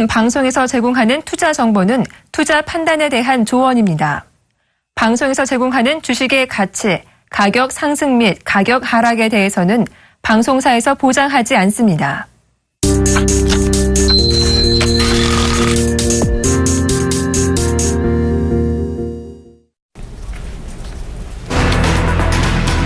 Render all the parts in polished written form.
지금 방송에서 제공하는 투자 정보는 투자 판단에 대한 조언입니다. 방송에서 제공하는 주식의 가치, 가격 상승 및 가격 하락에 대해서는 방송사에서 보장하지 않습니다.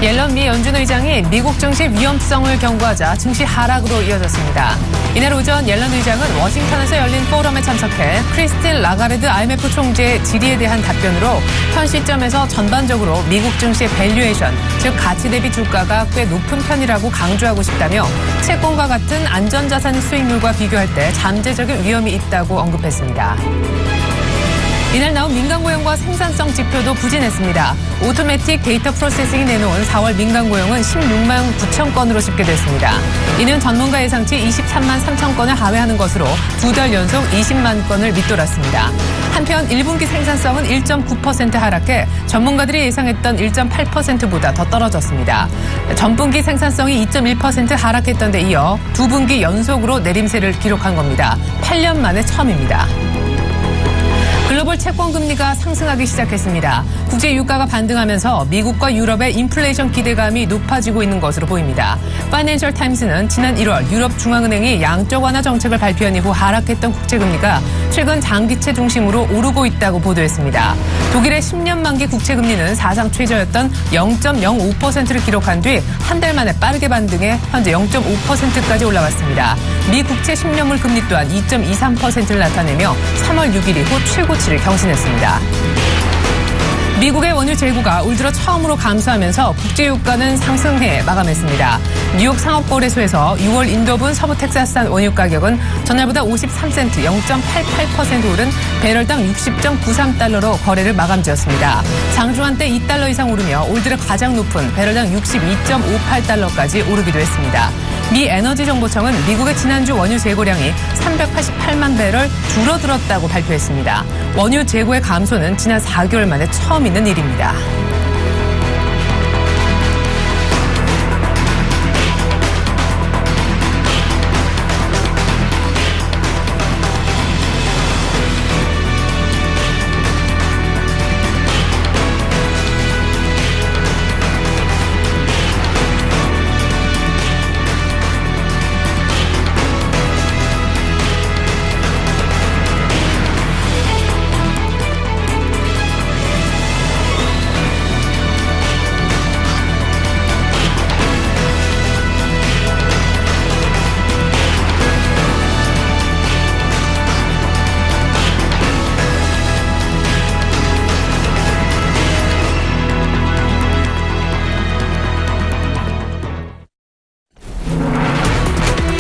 옐런 미 연준 의장이 미국 증시 위험성을 경고하자 증시 하락으로 이어졌습니다. 이날 오전 옐런 의장은 워싱턴에서 열린 포럼에 참석해 크리스틴 라가르드 IMF 총재의 질의에 대한 답변으로 현 시점에서 전반적으로 미국 증시의 밸류에이션, 즉 가치 대비 주가가 꽤 높은 편이라고 강조하고 싶다며 채권과 같은 안전자산 수익률과 비교할 때 잠재적인 위험이 있다고 언급했습니다. 이날 나온 민간 고용과 생산성 지표도 부진했습니다. 오토매틱 데이터 프로세싱이 내놓은 4월 민간 고용은 16만 9천 건으로 집계됐습니다. 이는 전문가 예상치 23만 3천 건을 하회하는 것으로 두 달 연속 20만 건을 밑돌았습니다. 한편 1분기 생산성은 1.9% 하락해 전문가들이 예상했던 1.8%보다 더 떨어졌습니다. 전분기 생산성이 2.1% 하락했던 데 이어 두 분기 연속으로 내림세를 기록한 겁니다. 8년 만에 처음입니다. 글로벌 채권 금리가 상승하기 시작했습니다. 국제 유가가 반등하면서 미국과 유럽의 인플레이션 기대감이 높아지고 있는 것으로 보입니다. 파이낸셜 타임스는 지난 1월 유럽 중앙은행이 양적 완화 정책을 발표한 이후 하락했던 국채 금리가 최근 장기채 중심으로 오르고 있다고 보도했습니다. 독일의 10년 만기 국채 금리는 사상 최저였던 0.05%를 기록한 뒤 한 달 만에 빠르게 반등해 현재 0.5%까지 올라왔습니다. 미 국채 10년물 금리 또한 2.23%를 나타내며 3월 6일 이후 최고치를 경신했습니다. 미국의 원유 재고가 올 들어 처음으로 감소하면서 국제유가는 상승해 마감했습니다. 뉴욕 상업거래소에서 6월 인도분 서부 텍사스산 원유 가격은 전날보다 53센트 0.88% 오른 배럴당 60.93달러로 거래를 마감지었습니다. 장중한 때 2달러 이상 오르며 올 들어 가장 높은 배럴당 62.58달러까지 오르기도 했습니다. 미 에너지정보청은 미국의 지난주 원유 재고량이 388만 배럴 줄어들었다고 발표했습니다. 원유 재고의 감소는 지난 4개월 만에 처음 있는 일입니다.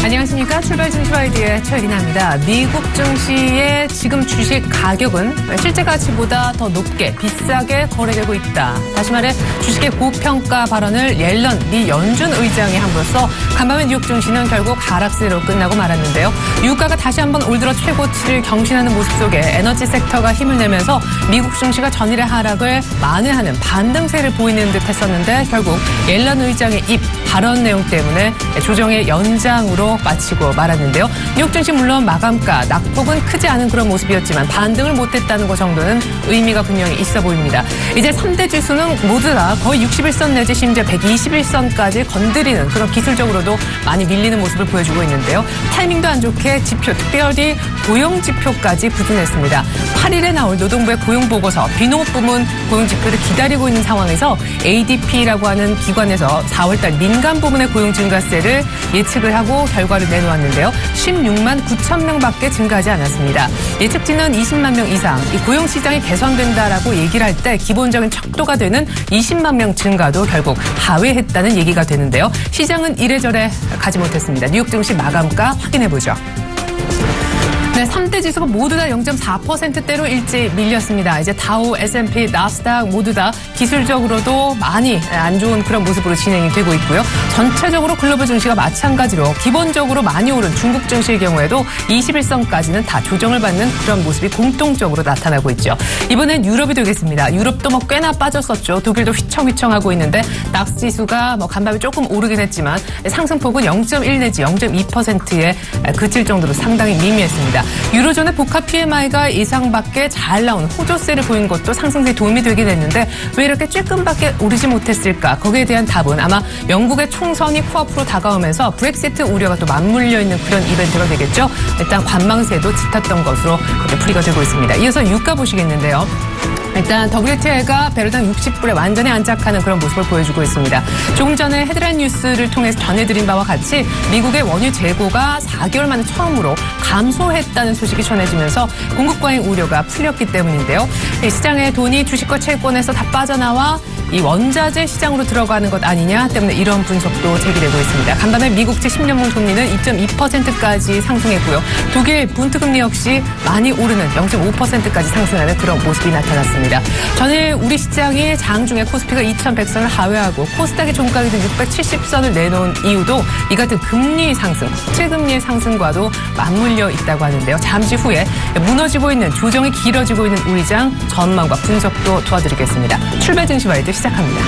안녕하십니까. 출발 증시와이드의 최리나입니다. 미국 증시의 지금 주식 가격은 실제 가치보다 더 높게 비싸게 거래되고 있다. 다시 말해 주식의 고평가 발언을 옐런 미 연준 의장이 함으로써 간밤에 뉴욕 증시는 결국 하락세로 끝나고 말았는데요. 유가가 다시 한번 올 들어 최고치를 경신하는 모습 속에 에너지 섹터가 힘을 내면서 미국 증시가 전일의 하락을 만회하는 반등세를 보이는 듯 했었는데 결국 옐런 의장의 입 발언 내용 때문에 조정의 연장으로 마치고 말았는데요. 뉴욕 증시 물론 마감가 낙폭은 크지 않은 그런 모습이었지만 반등을 못했다는 것 정도는 의미가 분명히 있어 보입니다. 이제 3대 지수는 모두 다 거의 61선 내지 심지어 121선까지 건드리는 그런 기술적으로도 많이 밀리는 모습을 보여주고 있는데요. 타이밍도 안 좋게 지표, 특별히 고용지표까지 부진했습니다. 8일에 나올 노동부의 고용보고서, 비농업 부문 고용지표를 기다리고 있는 상황에서 ADP라고 하는 기관에서 4월달 민간 부문의 고용 증가세를 예측을 하고 결과를 내놓았는데요. 16만 9천 명밖에 증가하지 않았습니다. 예측치는 20만 명 이상, 이 고용시장이 개선된다라고 얘기를 할 때 기본적인 척도가 되는 20만 명 증가도 결국 하회했다는 얘기가 되는데요. 시장은 이래저래 가지 못했습니다. 뉴욕 증시 마감가 확인해보죠. 네, 3대 지수가 모두 다 0.4%대로 일찍 밀렸습니다. 이제 다우, S&P, 나스닥 모두 다 기술적으로도 많이 안 좋은 그런 모습으로 진행이 되고 있고요. 전체적으로 글로벌 증시가 마찬가지로 기본적으로 많이 오른 중국 증시의 경우에도 21선까지는 다 조정을 받는 그런 모습이 공통적으로 나타나고 있죠. 이번엔 유럽이 되겠습니다. 유럽도 뭐 꽤나 빠졌었죠. 독일도 휘청휘청하고 있는데 낙스 지수가 뭐 간밤에 조금 오르긴 했지만 상승폭은 0.1 내지 0.2%에 그칠 정도로 상당히 미미했습니다. 유로존의 복합 PMI가 예상밖에 잘 나온 호조세를 보인 것도 상승세에 도움이 되긴 했는데 왜 이렇게 쬐끔밖에 오르지 못했을까? 거기에 대한 답은 아마 영국의 총선이 코앞으로 다가오면서 브렉시트 우려가 또 맞물려 있는 그런 이벤트가 되겠죠. 일단 관망세도 짙었던 것으로 그렇게 풀이가 되고 있습니다. 이어서 유가 보시겠는데요. 일단 WTI가 배럴당 60불에 완전히 안착하는 그런 모습을 보여주고 있습니다. 조금 전에 헤드라인 뉴스를 통해서 전해드린 바와 같이 미국의 원유 재고가 4개월 만에 처음으로 감소했다는 소식이 전해지면서 공급 과잉 우려가 풀렸기 때문인데요. 시장에 돈이 주식과 채권에서 다 빠져나와 이 원자재 시장으로 들어가는 것 아니냐 때문에 이런 분석도 제기되고 있습니다. 간밤에 미국채 10년물 금리는 2.2%까지 상승했고요. 독일 분트금리 역시 많이 오르는 0.5%까지 상승하는 그런 모습이 나타났습니다. 전일 우리 시장이 장중에 코스피가 2,100선을 하회하고 코스닥의 종가가 등 670선을 내놓은 이유도 이 같은 금리 상승, 국채 금리의 상승과도 맞물려 있다고 하는데요. 잠시 후에 무너지고 있는 조정이 길어지고 있는 우리 장 전망과 분석도 도와드리겠습니다. 출발 증시 와이드 시작합니다.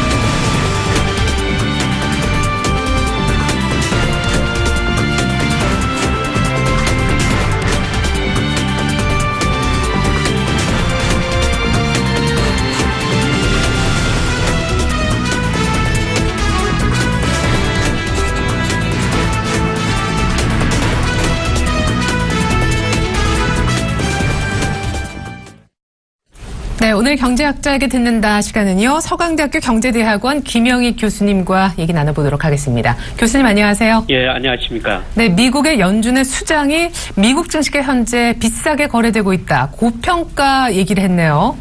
네, 오늘 경제학자에게 듣는다 시간은요. 서강대학교 경제대학원 김영희 교수님과 얘기 나눠보도록 하겠습니다. 교수님 안녕하세요. 예, 안녕하십니까. 네, 미국의 연준의 수장이 미국 증시가 현재 비싸게 거래되고 있다. 고평가 얘기를 했네요.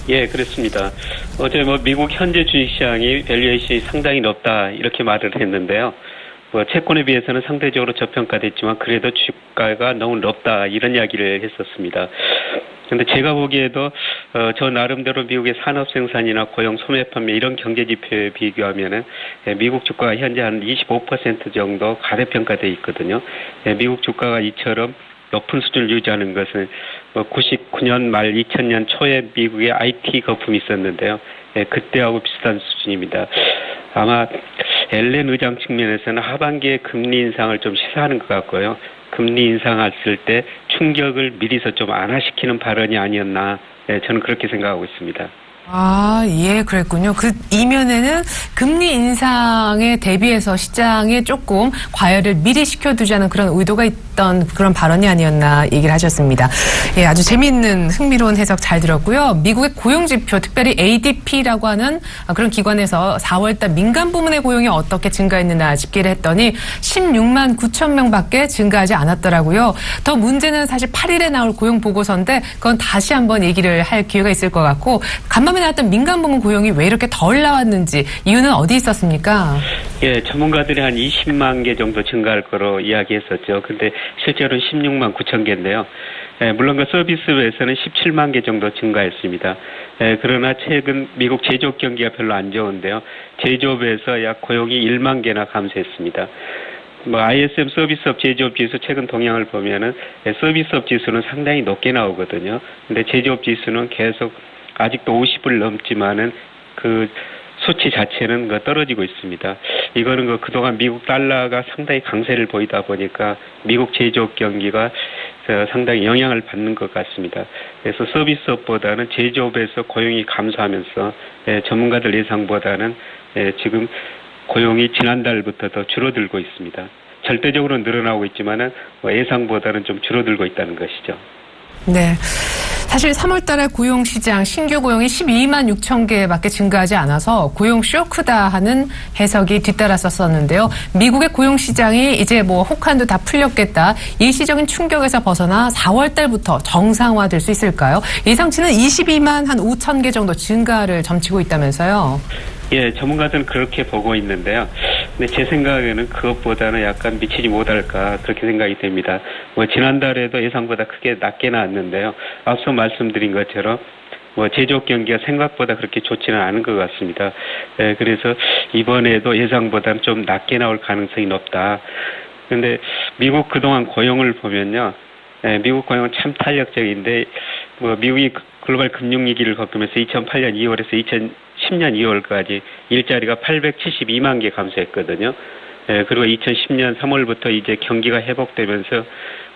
예, 그렇습니다. 어제 미국 현재 주식시장이 밸류에이션이 상당히 높다 이렇게 말을 했는데요. 채권에 비해서는 상대적으로 저평가됐지만 그래도 주가가 너무 높다 이런 이야기를 했었습니다. 그런데 제가 보기에도 저 나름대로 미국의 산업 생산이나 고용, 소매 판매 이런 경제 지표에 비교하면은 미국 주가가 현재 한 25% 정도 가대평가돼 있거든요. 미국 주가가 이처럼 높은 수준을 유지하는 것은 99년 말 2000년 초에 미국의 IT 거품이 있었는데요. 그때하고 비슷한 수준입니다. 아마 앨런 의장 측면에서는 하반기에 금리 인상을 좀 시사하는 것 같고요. 금리 인상했을 때 충격을 미리서 좀 완화시키는 발언이 아니었나 저는 그렇게 생각하고 있습니다. 아, 예, 그랬군요. 그 이면에는 금리 인상에 대비해서 시장에 조금 과열을 미리 시켜두자는 그런 의도가 있던 그런 발언이 아니었나 얘기를 하셨습니다. 예, 아주 재미있는 흥미로운 해석 잘 들었고요. 미국의 고용지표, 특별히 ADP라고 하는 그런 기관에서 4월달 민간 부문의 고용이 어떻게 증가했느냐 집계를 했더니 16만 9천 명밖에 증가하지 않았더라고요. 더 문제는 사실 8일에 나올 고용 보고서인데 그건 다시 한번 얘기를 할 기회가 있을 것 같고 간밤에 나왔던 민간 부문 고용이 왜 이렇게 덜 나왔는지 이유는 어디 있었습니까? 예, 전문가들이 한 20만 개 정도 증가할 거로 이야기했었죠. 근데 실제로는 16만 9천 개인데요. 물론 그 서비스에서는 17만 개 정도 증가했습니다. 그러나 최근 미국 제조업 경기가 별로 안 좋은데요. 제조업에서 약 고용이 1만 개나 감소했습니다. ISM 서비스업 제조업 지수 최근 동향을 보면은 서비스업 지수는 상당히 높게 나오거든요. 근데 제조업 지수는 계속 아직도 50을 넘지만은 그 수치 자체는 떨어지고 있습니다. 이거는 그동안 미국 달러가 상당히 강세를 보이다 보니까 미국 제조업 경기가 상당히 영향을 받는 것 같습니다. 그래서 서비스업보다는 제조업에서 고용이 감소하면서 전문가들 예상보다는 지금 고용이 지난달부터 더 줄어들고 있습니다. 절대적으로 늘어나고 있지만은 예상보다는 좀 줄어들고 있다는 것이죠. 네. 사실 3월 달에 고용 시장 신규 고용이 12만 6천 개밖에 증가하지 않아서 고용 쇼크다 하는 해석이 뒤따랐었는데요. 미국의 고용 시장이 이제 혹한도 다 풀렸겠다. 일시적인 충격에서 벗어나 4월 달부터 정상화될 수 있을까요? 예상치는 22만 한 5천 개 정도 증가를 점치고 있다면서요. 예, 전문가들은 그렇게 보고 있는데요. 근데 제 생각에는 그것보다는 약간 미치지 못할까 그렇게 생각이 됩니다. 지난달에도 예상보다 크게 낮게 나왔는데요. 앞서 말씀드린 것처럼 제조업 경기가 생각보다 그렇게 좋지는 않은 것 같습니다. 그래서 이번에도 예상보다는 좀 낮게 나올 가능성이 높다. 그런데 미국 그동안 고용을 보면요. 미국 고용은 참 탄력적인데 미국이 글로벌 금융위기를 겪으면서 2008년 2월에서 2010년 2월까지 일자리가 872만 개 감소했거든요. 그리고 2010년 3월부터 이제 경기가 회복되면서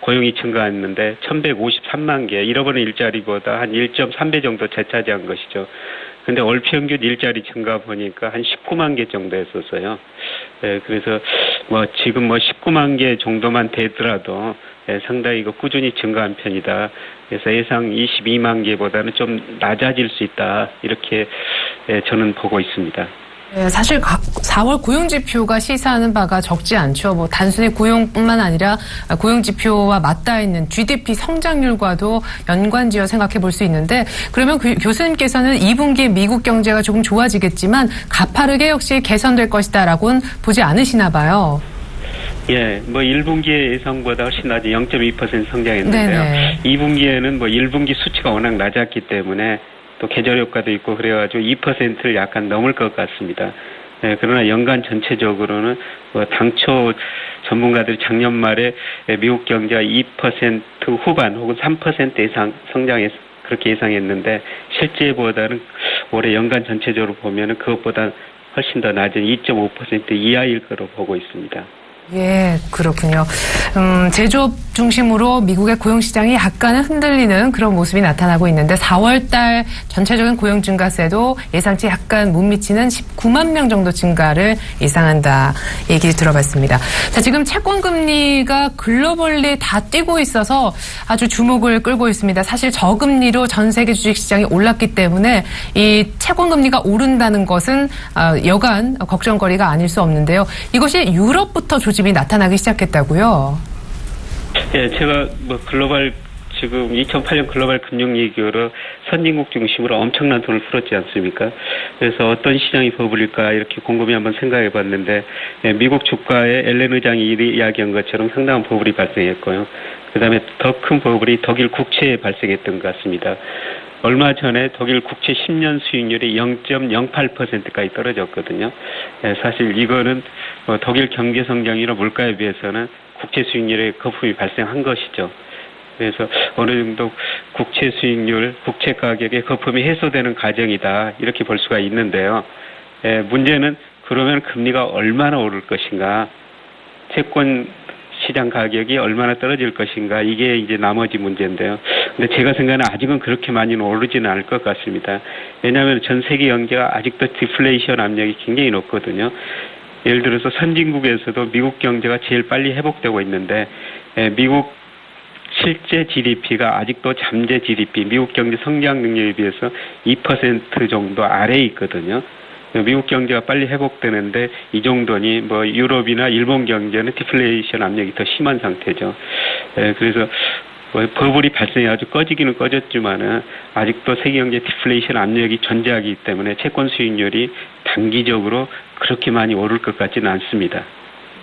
고용이 증가했는데 1,153만 개, 잃어버린 일자리보다 한 1.3배 정도 재차지한 것이죠. 근데 월 평균 일자리 증가 보니까 한 19만 개 정도 했었어요. 그래서 지금 19만 개 정도만 되더라도 상당히 꾸준히 증가한 편이다. 그래서 예상 22만 개보다는 좀 낮아질 수 있다. 이렇게 저는 보고 있습니다. 네, 사실 4월 고용지표가 시사하는 바가 적지 않죠. 단순히 고용뿐만 아니라 고용지표와 맞닿아 있는 GDP 성장률과도 연관지어 생각해 볼 수 있는데, 그러면 교수님께서는 2분기에 미국 경제가 조금 좋아지겠지만 가파르게 역시 개선될 것이다라고는 보지 않으시나 봐요. 예, 1분기의 예상보다 훨씬 낮이 0.2% 성장했는데요. 네네. 2분기에는 1분기 수치가 워낙 낮았기 때문에 또 계절 효과도 있고 그래가지고 2%를 약간 넘을 것 같습니다. 그러나 연간 전체적으로는 당초 전문가들이 작년 말에 미국 경제가 2% 후반 혹은 3% 이상 그렇게 예상했는데 실제보다는 올해 연간 전체적으로 보면은 그것보다 훨씬 더 낮은 2.5% 이하일 거로 보고 있습니다. 예, 그렇군요. 제조업 중심으로 미국의 고용시장이 약간은 흔들리는 그런 모습이 나타나고 있는데 4월 달 전체적인 고용 증가세도 예상치 약간 못 미치는 19만 명 정도 증가를 예상한다 얘기를 들어봤습니다. 자, 지금 채권금리가 글로벌리 다 뛰고 있어서 아주 주목을 끌고 있습니다. 사실 저금리로 전 세계 주식시장이 올랐기 때문에 이 채권금리가 오른다는 것은 여간 걱정거리가 아닐 수 없는데요. 이것이 유럽부터 조짐이 나타나기 시작했다고요? 예, 제가 지금 2008년 글로벌 금융위기로 선진국 중심으로 엄청난 돈을 풀었지 않습니까? 그래서 어떤 시장이 버블일까 이렇게 곰곰이 한번 생각해 봤는데, 미국 주가에 앨런 의장이 이야기한 것처럼 상당한 버블이 발생했고요. 그 다음에 더 큰 버블이 독일 국채에 발생했던 것 같습니다. 얼마 전에 독일 국채 10년 수익률이 0.08%까지 떨어졌거든요. 사실 이거는 독일 경제 성장이나 물가에 비해서는 국채 수익률에 거품이 발생한 것이죠. 그래서 어느 정도 국채 수익률, 국채 가격의 거품이 해소되는 과정이다 이렇게 볼 수가 있는데요. 문제는 그러면 금리가 얼마나 오를 것인가, 채권 시장 가격이 얼마나 떨어질 것인가, 이게 이제 나머지 문제인데요. 근데 제가 생각하는 아직은 그렇게 많이는 오르지는 않을 것 같습니다. 왜냐하면 전 세계 경제가 아직도 디플레이션 압력이 굉장히 높거든요. 예를 들어서 선진국에서도 미국 경제가 제일 빨리 회복되고 있는데, 미국 실제 GDP가 아직도 잠재 GDP, 미국 경제 성장 능력에 비해서 2% 정도 아래에 있거든요. 미국 경제가 빨리 회복되는데 이 정도니 유럽이나 일본 경제는 디플레이션 압력이 더 심한 상태죠. 그래서 버블이 발생해가지고 꺼지기는 꺼졌지만은 아직도 세계 경제 디플레이션 압력이 존재하기 때문에 채권 수익률이 단기적으로 그렇게 많이 오를 것 같지는 않습니다.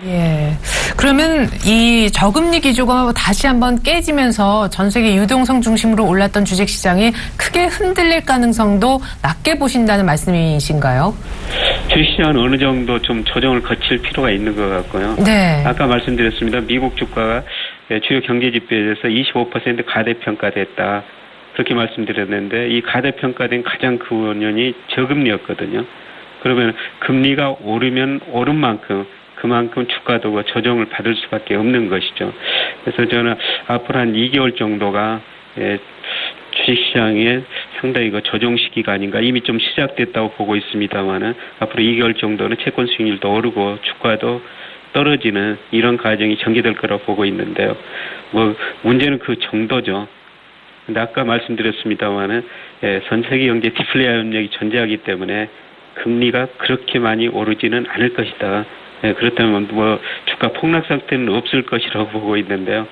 예. 그러면 이 저금리 기조가 다시 한번 깨지면서 전 세계 유동성 중심으로 올랐던 주식시장이 크게 흔들릴 가능성도 낮게 보신다는 말씀이신가요? 주식시장은 어느 정도 좀 조정을 거칠 필요가 있는 것 같고요. 네. 아까 말씀드렸습니다. 미국 주가가 주요 경제지표에 대해서 25% 가대평가됐다. 그렇게 말씀드렸는데 이 가대평가된 가장 큰 원인이 저금리였거든요. 그러면 금리가 오르면 오른 만큼 그만큼 주가도 조정을 받을 수밖에 없는 것이죠. 그래서 저는 앞으로 한 2개월 정도가 주식시장에 상당히 조정 시기가 아닌가, 이미 좀 시작됐다고 보고 있습니다만은 앞으로 2개월 정도는 채권 수익률도 오르고 주가도 떨어지는 이런 과정이 전개될 거라고 보고 있는데요. 문제는 그 정도죠. 근데 아까 말씀드렸습니다만은 전 세계 경제 디플레이션 압력이 존재하기 때문에 금리가 그렇게 많이 오르지는 않을 것이다. 그렇다면 주가 폭락 상태는 없을 것이라고 보고 있는데요.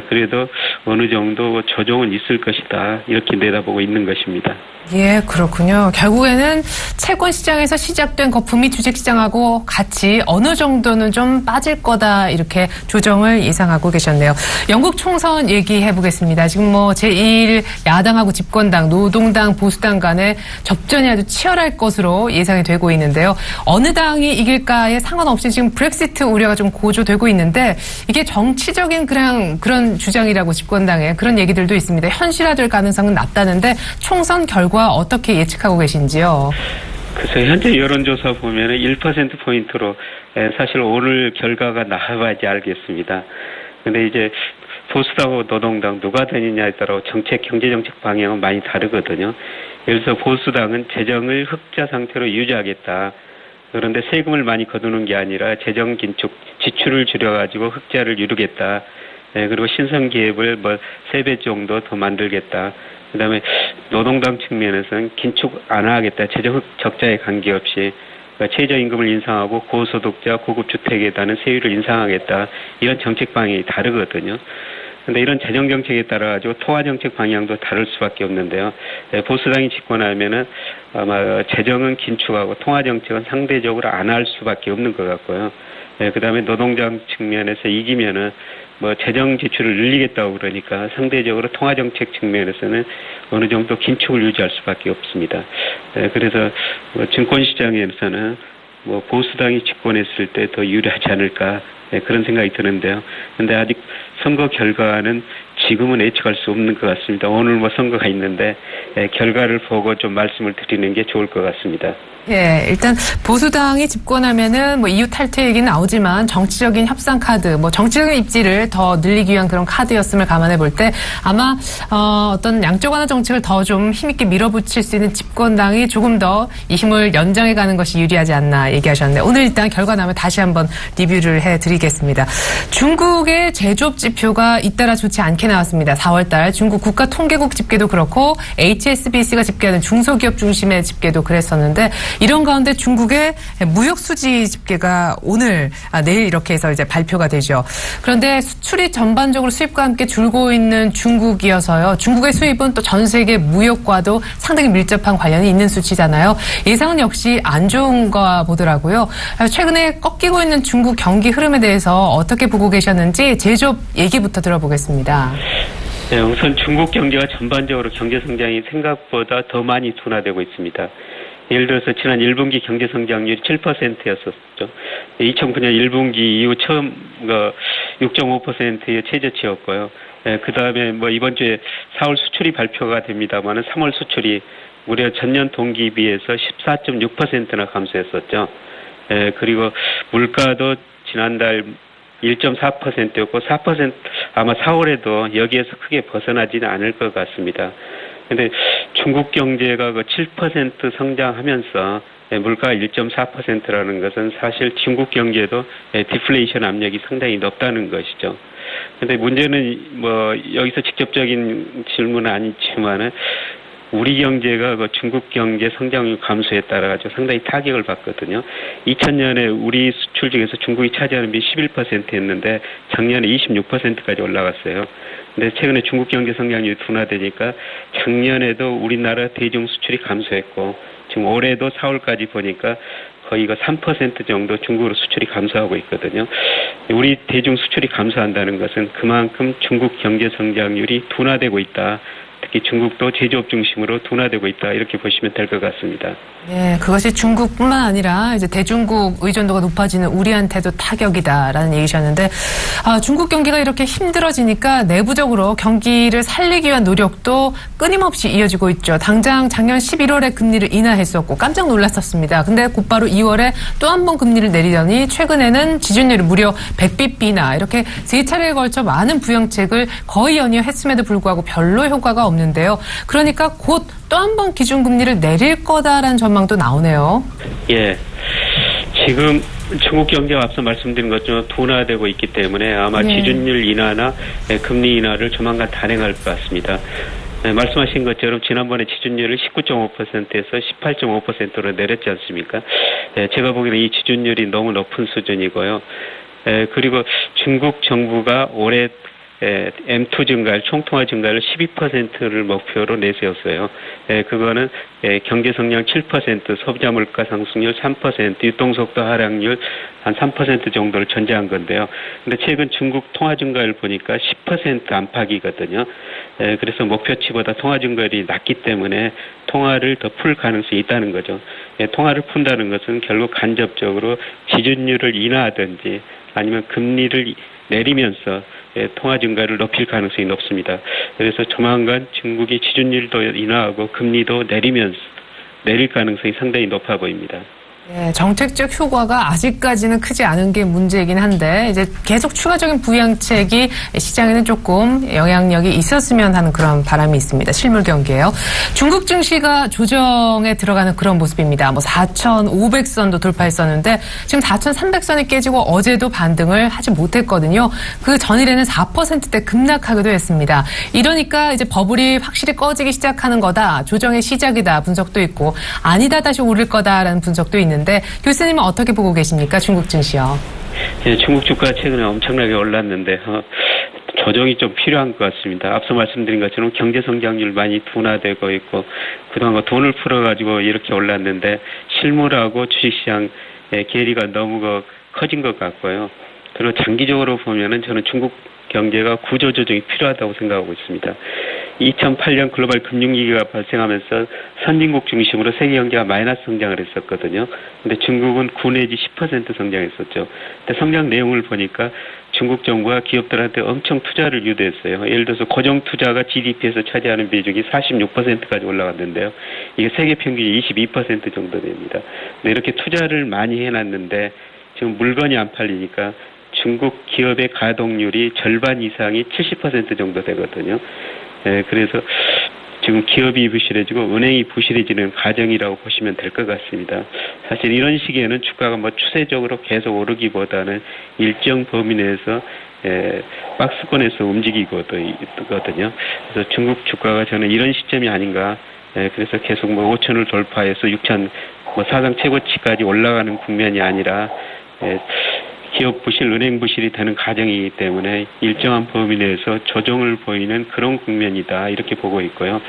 그래도 어느 정도 조정은 있을 것이다. 이렇게 내다보고 있는 것입니다. 예, 그렇군요. 결국에는 채권 시장에서 시작된 거품이 주식 시장하고 같이 어느 정도는 좀 빠질 거다, 이렇게 조정을 예상하고 계셨네요. 영국 총선 얘기해 보겠습니다. 지금 제1 야당하고 집권당, 노동당, 보수당 간의 접전이 아주 치열할 것으로 예상이 되고 있는데요. 어느 당이 이길까에 상관없이 지금 브렉시트 우려가 좀 고조되고 있는데, 이게 정치적인 그런 주장이라고 집권당의 그런 얘기들도 있습니다. 현실화될 가능성은 낮다는데 총선 결과 어떻게 예측하고 계신지요? 글쎄, 현재 여론조사 보면은 1%포인트로 사실 오늘 결과가 나와야지 알겠습니다. 근데 이제 보수당하고 노동당 누가 되느냐에 따라 경제정책 방향은 많이 다르거든요. 예를 들어서 보수당은 재정을 흑자 상태로 유지하겠다. 그런데 세금을 많이 거두는 게 아니라 재정 긴축, 지출을 줄여가지고 흑자를 이루겠다. 그리고 신성기업을 3배 정도 더 만들겠다. 그 다음에 노동당 측면에서는 긴축 안 하겠다. 재정 적자에 관계없이. 그러니까 최저임금을 인상하고 고소득자, 고급주택에 대한 세율을 인상하겠다. 이런 정책 방향이 다르거든요. 근데 이런 재정 정책에 따라 가지고 통화 정책 방향도 다를 수밖에 없는데요. 보수당이 집권하면은 아마 재정은 긴축하고 통화 정책은 상대적으로 안 할 수밖에 없는 것 같고요. 그다음에 노동당 측면에서 이기면은 재정 지출을 늘리겠다고 그러니까 상대적으로 통화 정책 측면에서는 어느 정도 긴축을 유지할 수밖에 없습니다. 그래서 증권 시장에서는 보수당이 집권했을 때 더 유리하지 않을까 그런 생각이 드는데요. 그런데 아직 선거 결과는 지금은 예측할 수 없는 것 같습니다. 오늘 선거가 있는데 결과를 보고 좀 말씀을 드리는 게 좋을 것 같습니다. 예, 일단 보수당이 집권하면은 EU 탈퇴 얘기는 나오지만 정치적인 협상 카드, 정치적인 입지를 더 늘리기 위한 그런 카드였음을 감안해 볼 때 아마 어떤 양쪽 하나 정책을 더 좀 힘있게 밀어붙일 수 있는 집권당이 조금 더 이 힘을 연장해 가는 것이 유리하지 않나 얘기하셨는데 오늘 일단 결과 나면 다시 한번 리뷰를 해드리겠습니다. 중국의 제조업 지표가 잇따라 좋지 않게 나왔습니다. 4월달 중국 국가통계국 집계도 그렇고 HSBC가 집계하는 중소기업 중심의 집계도 그랬었는데 이런 가운데 중국의 무역 수지 집계가 내일 이렇게 해서 이제 발표가 되죠. 그런데 수출이 전반적으로 수입과 함께 줄고 있는 중국이어서요. 중국의 수입은 또 전 세계 무역과도 상당히 밀접한 관련이 있는 수치잖아요. 예상은 역시 안 좋은가 보더라고요. 최근에 꺾이고 있는 중국 경기 흐름에 대해서 어떻게 보고 계셨는지 제조업 얘기부터 들어보겠습니다. 네, 우선 중국 경제가 전반적으로 경제 성장이 생각보다 더 많이 둔화되고 있습니다. 예를 들어서 지난 1분기 경제 성장률이 7%였었죠. 2009년 1분기 이후 처음 6.5%의 최저치였고요. 그 다음에 이번 주에 4월 수출이 발표가 됩니다만은 3월 수출이 무려 전년 동기 비해서 14.6%나 감소했었죠. 그리고 물가도 지난달 1.4%였고 4% 아마 4월에도 여기에서 크게 벗어나지는 않을 것 같습니다. 근데 중국 경제가 7% 성장하면서 물가가 1.4%라는 것은 사실 중국 경제도 디플레이션 압력이 상당히 높다는 것이죠. 근데 문제는 여기서 직접적인 질문은 아니지만은 우리 경제가 중국 경제 성장률 감소에 따라 가지고 상당히 타격을 받거든요. 2000년에 우리 수출 중에서 중국이 차지하는 비 11%였는데 작년에 26%까지 올라갔어요. 근데 최근에 중국 경제 성장률이 둔화되니까 작년에도 우리나라 대중 수출이 감소했고 지금 올해도 4월까지 보니까 거의 3% 정도 중국으로 수출이 감소하고 있거든요. 우리 대중 수출이 감소한다는 것은 그만큼 중국 경제 성장률이 둔화되고 있다. 특히 중국도 제조업 중심으로 둔화되고 있다. 이렇게 보시면 될 것 같습니다. 네, 그것이 중국뿐만 아니라 이제 대중국 의존도가 높아지는 우리한테도 타격이다라는 얘기셨는데 중국 경기가 이렇게 힘들어지니까 내부적으로 경기를 살리기 위한 노력도 끊임없이 이어지고 있죠. 당장 작년 11월에 금리를 인하했었고 깜짝 놀랐었습니다. 근데 곧바로 2월에 또 한 번 금리를 내리더니 최근에는 지준율이 무려 100bp나 이렇게 3차례에 걸쳐 많은 부양책을 거의 연이어했음에도 불구하고 별로 효과가 없는데요. 그러니까 곧 또 한 번 기준금리를 내릴 거다라는 전망도 나오네요. 예. 지금 중국 경제가 앞서 말씀드린 것처럼 둔화되고 있기 때문에 아마 지준율 인하나 금리 인하를 조만간 단행할 것 같습니다. 말씀하신 것처럼 지난번에 지준율을 19.5%에서 18.5%로 내렸지 않습니까? 제가 보기에는 이 지준율이 너무 높은 수준이고요. 그리고 중국 정부가 올해 M2 증가율, 총통화 증가율 12%를 목표로 내세웠어요. 그거는 경제 성장 7%, 소비자 물가 상승률 3%, 유통속도 하락률 한 3% 정도를 전제한 건데요. 근데 최근 중국 통화 증가율 보니까 10% 안팎이거든요. 그래서 목표치보다 통화 증가율이 낮기 때문에 통화를 더 풀 가능성이 있다는 거죠. 통화를 푼다는 것은 결국 간접적으로 지준율을 인하하든지 아니면 금리를 내리면서 통화 증가를 높일 가능성이 높습니다. 그래서 조만간 중국이 지준율도 인하하고 금리도 내릴 가능성이 상당히 높아 보입니다. 네, 정책적 효과가 아직까지는 크지 않은 게 문제이긴 한데 이제 계속 추가적인 부양책이 시장에는 조금 영향력이 있었으면 하는 그런 바람이 있습니다. 실물 경기예요. 중국 증시가 조정에 들어가는 그런 모습입니다. 4,500선도 돌파했었는데 지금 4,300선이 깨지고 어제도 반등을 하지 못했거든요. 그 전일에는 4%대 급락하기도 했습니다. 이러니까 이제 버블이 확실히 꺼지기 시작하는 거다. 조정의 시작이다. 분석도 있고 아니다 다시 오를 거다라는 분석도 있는데 교수님은 어떻게 보고 계십니까? 중국 증시요. 예, 중국 주가 최근에 엄청나게 올랐는데 조정이 좀 필요한 것 같습니다. 앞서 말씀드린 것처럼 경제 성장률 많이 둔화되고 있고 그동안 돈을 풀어가지고 이렇게 올랐는데 실물하고 주식시장의 괴리가 너무 커진 것 같고요. 그리고 장기적으로 보면은 저는 중국 경제가 구조조정이 필요하다고 생각하고 있습니다. 2008년 글로벌 금융위기가 발생하면서 선진국 중심으로 세계 경제가 마이너스 성장을 했었거든요. 근데 중국은 9 내지 10% 성장했었죠. 근데 성장 내용을 보니까 중국 정부가 기업들한테 엄청 투자를 유도했어요. 예를 들어서 고정 투자가 GDP에서 차지하는 비중이 46%까지 올라갔는데요. 이게 세계 평균이 22% 정도 됩니다. 근데 이렇게 투자를 많이 해놨는데 지금 물건이 안 팔리니까 중국 기업의 가동률이 절반 이상이 70% 정도 되거든요. 그래서 지금 기업이 부실해지고 은행이 부실해지는 과정이라고 보시면 될 것 같습니다. 사실 이런 시기에는 주가가 추세적으로 계속 오르기보다는 일정 범위 내에서 박스권에서 움직이거든요. 그래서 중국 주가가 저는 이런 시점이 아닌가. 그래서 계속 5천을 돌파해서 6천 사상 최고치까지 올라가는 국면이 아니라 기업 부실, 은행 부실이 되는 과정이기 때문에 일정한 범위 내에서 조정을 보이는 그런 국면이다 이렇게 보고 있고요.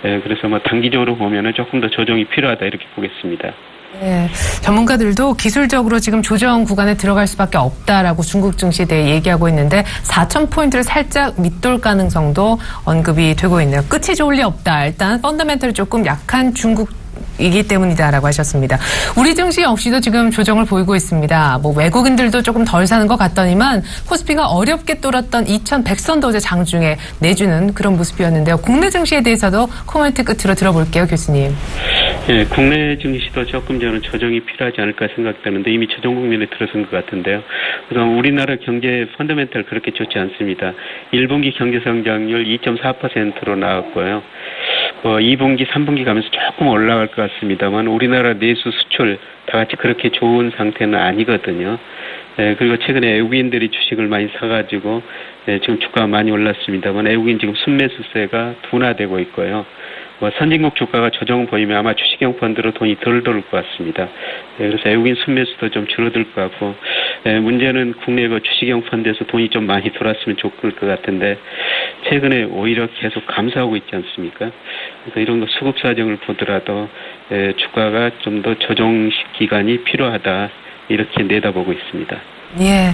그래서 단기적으로 보면은 조금 더 조정이 필요하다 이렇게 보겠습니다. 네, 전문가들도 기술적으로 지금 조정 구간에 들어갈 수밖에 없다라고 중국 증시에 대해 얘기하고 있는데 4,000포인트를 살짝 밑돌 가능성도 언급이 되고 있네요. 끝이 좋을 리 없다. 일단 펀더멘털이 조금 약한 중국이기 때문이다라고 하셨습니다. 우리 증시 역시도 지금 조정을 보이고 있습니다. 외국인들도 조금 덜 사는 것 같더니만 코스피가 어렵게 뚫었던 2,100선도 어제 장중에 내주는 그런 모습이었는데요. 국내 증시에 대해서도 코멘트 끝으로 들어볼게요, 교수님. 예, 국내 증시도 조금 저는 조정이 필요하지 않을까 생각되는데 이미 조정 국면에 들어선 것 같은데요. 우선 우리나라 경제 펀더멘털 그렇게 좋지 않습니다. 1분기 경제 성장률 2.4%로 나왔고요. 2분기, 3분기 가면서 조금 올라갈 것 같습니다만 우리나라 내수 수출 다 같이 그렇게 좋은 상태는 아니거든요. 그리고 최근에 외국인들이 주식을 많이 사가지고 지금 주가가 많이 올랐습니다만 외국인 지금 순매수세가 둔화되고 있고요. 선진국 주가가 조정 보이면 아마 주식형 펀드로 돈이 덜 돌 것 같습니다. 그래서 외국인 순매수도 좀 줄어들 것 같고 문제는 국내 주식형 펀드에서 돈이 좀 많이 돌았으면 좋을 것 같은데 최근에 오히려 계속 감소하고 있지 않습니까? 그래서 이런 거 수급 사정을 보더라도 주가가 좀 더 조정 기간이 필요하다 이렇게 내다보고 있습니다. 예,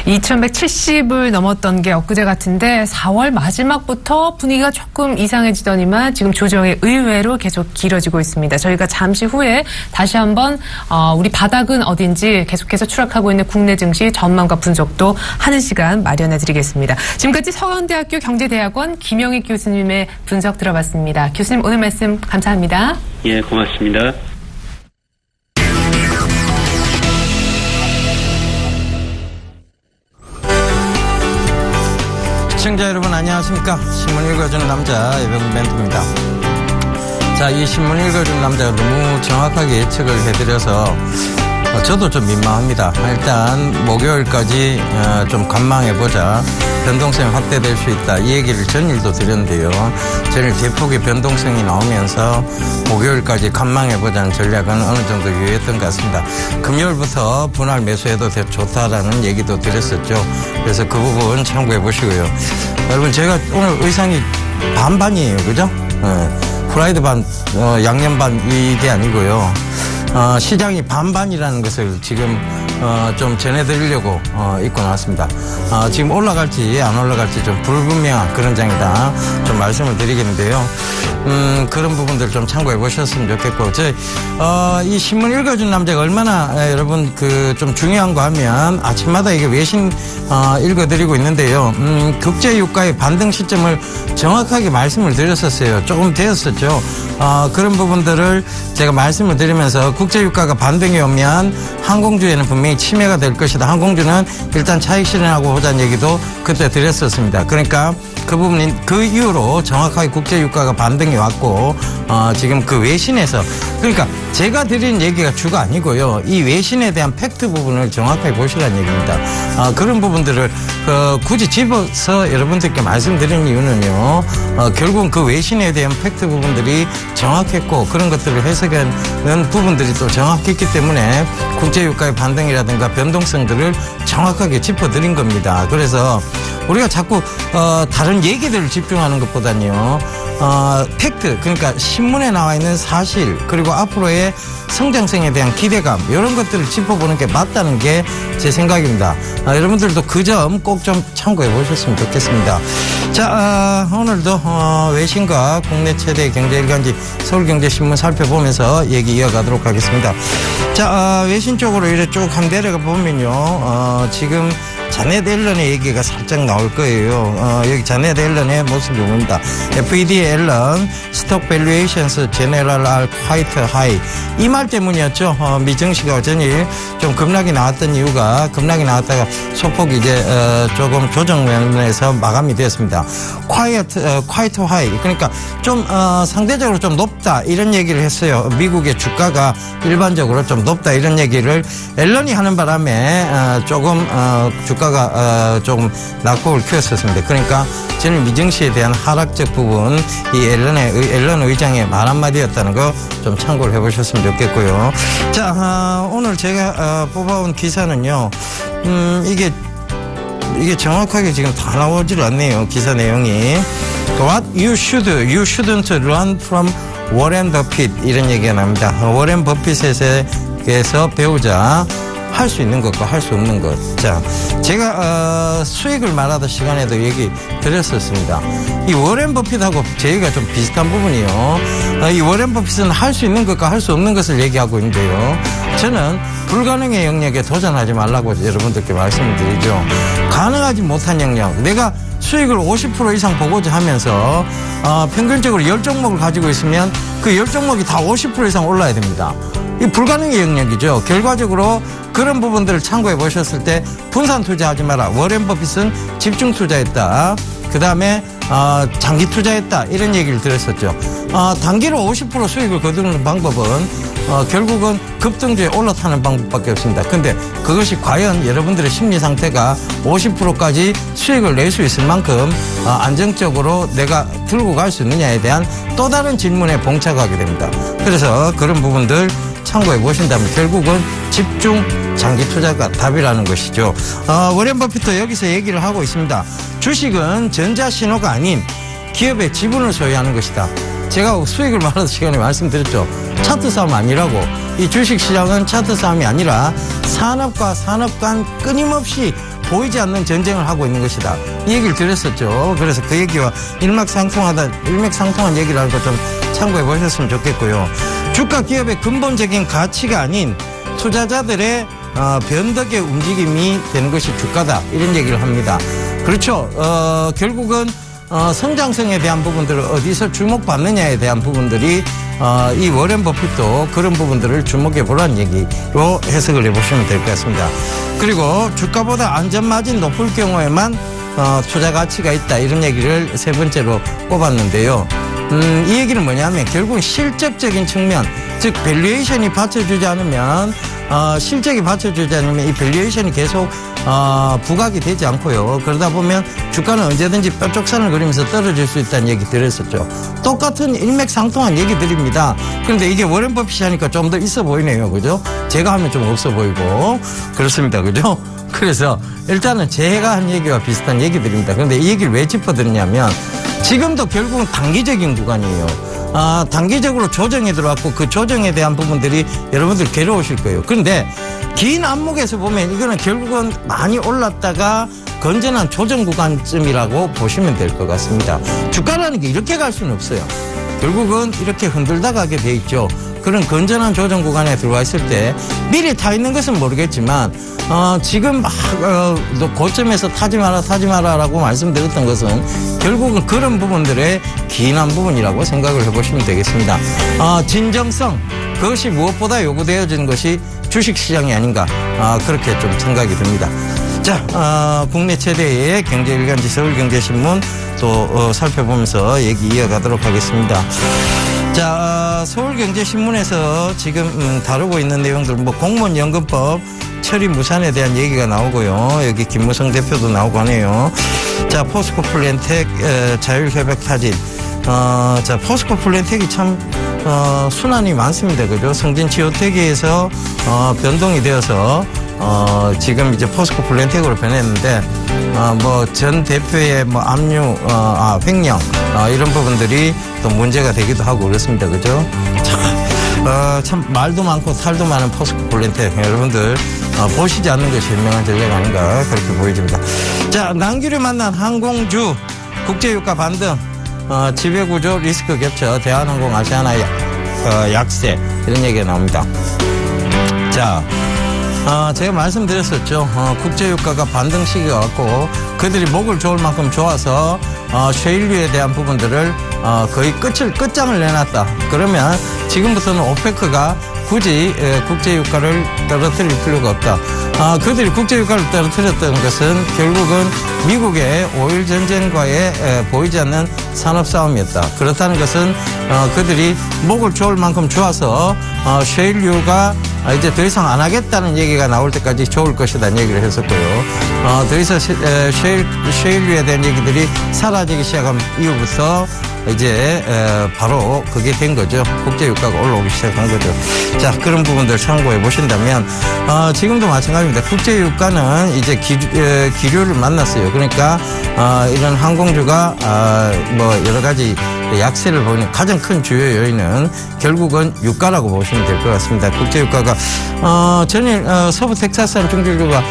2,170을 넘었던 게 엊그제 같은데 4월 마지막부터 분위기가 조금 이상해지더니만 지금 조정이 의외로 계속 길어지고 있습니다. 저희가 잠시 후에 다시 한번 우리 바닥은 어딘지 계속해서 추락하고 있는 국내 증시 전망과 분석도 하는 시간 마련해드리겠습니다. 지금까지 서강대학교 경제대학원 김영익 교수님의 분석 들어봤습니다. 교수님 오늘 말씀 감사합니다. 예, 고맙습니다. 시청자 여러분 안녕하십니까. 신문 읽어주는 남자 예병 멘토입니다. 자, 이 신문 읽어주는 남자가 너무 정확하게 예측을 해드려서 저도 좀 민망합니다. 일단 목요일까지 좀 관망해보자. 변동성이 확대될 수 있다. 이 얘기를 전일도 드렸는데요. 전일 대폭의 변동성이 나오면서 목요일까지 관망해보자는 전략은 어느 정도 유효했던 것 같습니다. 금요일부터 분할 매수해도 좋다라는 얘기도 드렸었죠. 그래서 그 부분 참고해 보시고요. 여러분 제가 오늘 의상이 반반이에요. 그죠? 프라이드 반, 양념 반 이게 아니고요. 시장이 반반이라는 것을 지금 좀 전해드리려고 입고 나왔습니다. 지금 올라갈지 안 올라갈지 좀 불분명한 그런 장이다. 좀 말씀을 드리겠는데요. 그런 부분들 좀 참고해 보셨으면 좋겠고, 이 신문 읽어준 남자가 얼마나 여러분 좀 중요한가 하면 아침마다 이게 외신 읽어드리고 있는데요. 국제유가의 반등 시점을 정확하게 말씀을 드렸었어요. 조금 되었었죠. 그런 부분들을 제가 말씀을 드리면서 국제유가가 반등이 오면 항공주에는 분명히 침해가 될 것이다. 항공주는 일단 차익 실현하고 보자는 얘기도 그때 드렸었습니다. 그러니까 그 부분인 그 이후로 정확하게 국제유가가 반등이 왔고, 지금 그 외신에서, 그러니까 제가 드린 얘기가 주가 아니고요. 이 외신에 대한 팩트 부분을 정확하게 보시라는 얘기입니다. 그런 부분들을 굳이 집어서 여러분들께 말씀드린 이유는요. 결국은 그 외신에 대한 팩트 부분들이 정확했고, 그런 것들을 해석하는 부분들이 또 정확했기 때문에 국제유가의 반등이라든가 변동성들을 정확하게 짚어드린 겁니다. 그래서 우리가 자꾸 다른 얘기들을 집중하는 것보다는요, 팩트, 그러니까 신문에 나와 있는 사실, 그리고 앞으로의 성장성에 대한 기대감, 이런 것들을 짚어보는 게 맞다는 게 제 생각입니다. 여러분들도 그 점 꼭 좀 참고해 보셨으면 좋겠습니다. 자, 오늘도 외신과 국내 최대 경제일간지 서울경제신문 살펴보면서 얘기 이어가도록 하겠습니다. 자, 외신 쪽으로 이렇게 쭉 한 내려가 보면요, 지금 자넷 앨런의 얘기가 살짝 나올 거예요. 여기 자넷 앨런의 모습이 보입니다. FED 앨런, 스톡 밸류에이션스 제너럴 are quite high. 이 말 때문이었죠. 미 증시가 전일 좀 급락이 나왔던 이유가, 급락이 나왔다가 소폭 이제 조금 조정 면에서 마감이 되었습니다. quite high. 그러니까 좀 상대적으로 좀 높다 이런 얘기를 했어요. 미국의 주가가 일반적으로 좀 높다 이런 얘기를 앨런이 하는 바람에 조금 주가가 조금 낙폭을 키웠었습니다. 그러니까 저는 미증시에 대한 하락적 부분, 이 앨런 의장의 말 한마디였다는 거 좀 참고를 해보셨으면 좋겠고요. 자, 오늘 제가 뽑아온 기사는요, 이게 정확하게 지금 다 나오질 않네요. 기사 내용이. What you shouldn't run from 워렌 버핏, 이런 얘기가 납니다. 워렌 버핏에서 배우자. 할 수 있는 것과 할 수 없는 것. 자, 제가 수익을 말하던 시간에도 얘기 드렸었습니다. 이 워렌 버핏하고 저희가 좀 비슷한 부분이요. 이 워렌 버핏은 할 수 있는 것과 할 수 없는 것을 얘기하고 있는데요. 저는 불가능의 영역에 도전하지 말라고 여러분들께 말씀을 드리죠. 가능하지 못한 영역, 내가 수익을 50% 이상 보고자 하면서 평균적으로 10종목을 가지고 있으면 그 10종목이 다 50% 이상 올라야 됩니다. 이 불가능의 영역이죠. 결과적으로 그런 부분들을 참고해 보셨을 때 분산 투자하지 마라. 워렌 버핏은 집중 투자했다. 그 다음에 장기 투자했다. 이런 얘기를 들었었죠. 단기로 50% 수익을 거두는 방법은 결국은 급등주에 올라타는 방법밖에 없습니다. 근데 그것이 과연 여러분들의 심리 상태가 50%까지 수익을 낼 수 있을 만큼 안정적으로 내가 들고 갈 수 있느냐에 대한 또 다른 질문에 봉착하게 됩니다. 그래서 그런 부분들 참고해 보신다면 결국은 집중 장기 투자가 답이라는 것이죠. 워렌 버핏도 여기서 얘기를 하고 있습니다. 주식은 전자신호가 아닌 기업의 지분을 소유하는 것이다. 제가 수익을 말하던 시간에 말씀드렸죠. 차트 싸움 아니라고. 이 주식시장은 차트 싸움이 아니라 산업과 산업 간 끊임없이 보이지 않는 전쟁을 하고 있는 것이다. 이 얘기를 드렸었죠. 그래서 그 얘기와 일맥상통한 얘기를 알고 좀 참고해 보셨으면 좋겠고요. 주가 기업의 근본적인 가치가 아닌 투자자들의 변덕의 움직임이 되는 것이 주가다. 이런 얘기를 합니다. 그렇죠. 결국은 성장성에 대한 부분들을 어디서 주목받느냐에 대한 부분들이 이 워렌 버핏도 그런 부분들을 주목해 보라는 얘기로 해석을 해보시면 될 것 같습니다. 그리고 주가보다 안전마진 높을 경우에만 투자 가치가 있다. 이런 얘기를 세 번째로 꼽았는데요. 이 얘기는 뭐냐면 결국은 실적적인 측면, 즉 밸류에이션이 받쳐주지 않으면 실적이 받쳐주지 않으면 이 밸류에이션이 계속 부각이 되지 않고요. 그러다 보면 주가는 언제든지 뾰족선을 그리면서 떨어질 수 있다는 얘기 드렸었죠. 똑같은 일맥상통한 얘기들입니다. 그런데 이게 워렌 버핏이 하니까 좀 더 있어 보이네요. 그죠? 제가 하면 좀 없어 보이고 그렇습니다. 그죠? 그래서 일단은 제가 한 얘기와 비슷한 얘기들입니다. 그런데 이 얘기를 왜 짚어드리냐면 지금도 결국은 단기적인 구간이에요. 단기적으로 조정이 들어왔고 그 조정에 대한 부분들이 여러분들 괴로우실 거예요. 그런데 긴 안목에서 보면 이거는 결국은 많이 올랐다가 건전한 조정 구간쯤이라고 보시면 될 것 같습니다. 주가라는 게 이렇게 갈 수는 없어요. 결국은 이렇게 흔들다 가게 돼 있죠. 그런 건전한 조정 구간에 들어와 있을 때 미리 타 있는 것은 모르겠지만 지금 막 고점에서 타지 마라라고 말씀드렸던 것은 결국은 그런 부분들의 기인한 부분이라고 생각을 해보시면 되겠습니다. 진정성, 그것이 무엇보다 요구되어지는 것이 주식시장이 아닌가, 그렇게 좀 생각이 듭니다. 자, 국내 최대의 경제일간지 서울경제신문 또 살펴보면서 얘기 이어가도록 하겠습니다. 자, 서울경제신문에서 지금 다루고 있는 내용들, 뭐 공무원연금법 처리 무산에 대한 얘기가 나오고요. 여기 김무성 대표도 나오고 하네요. 자, 포스코 플랜텍 자율협약 타진. 자, 포스코 플랜텍이 참 순환이 많습니다. 그죠? 성진지오텍에서 변동이 되어서 지금 이제 포스코 플랜텍으로 변했는데 뭐 전 대표의 뭐 압류, 횡령 이런 부분들이 또 문제가 되기도 하고 그렇습니다. 그죠? 참 말도 많고 탈도 많은 포스코 플랜텍 여러분들 보시지 않는 것이 현명한 전략 아닌가 그렇게 보여집니다. 자, 난기류 만난 항공주 국제유가 반등, 지배구조 리스크 겹쳐 대한항공 아시아나 약세 이런 얘기가 나옵니다. 자, 제가 말씀드렸었죠. 국제유가가 반등 시기가 왔고 그들이 목을 조을 만큼 좋아서 셰일유에 대한 부분들을 거의 끝장을 내놨다. 그러면 지금부터는 오페크가 굳이 국제유가를 떨어뜨릴 필요가 없다. 그들이 국제유가를 떨어뜨렸던 것은 결국은 미국의 오일 전쟁과의 보이지 않는 산업싸움이었다. 그렇다는 것은 그들이 목을 조을 만큼 좋아서 셰일유가 이제 더 이상 안 하겠다는 얘기가 나올 때까지 좋을 것이라는 얘기를 했었고요. 더 이상 셰일유에 대한 얘기들이 사라지기 시작한 이후부터 이제 바로 그게 된 거죠. 국제유가가 올라오기 시작한 거죠. 자, 그런 부분들 참고해 보신다면 지금도 마찬가지입니다. 국제유가는 이제 기류를 만났어요. 그러니까 이런 항공주가 뭐 여러 가지 약세를 보이는 가장 큰 주요 요인은 결국은 유가라고 보시면 될 것 같습니다. 국제유가가 전일 서부 텍사스산 중질유가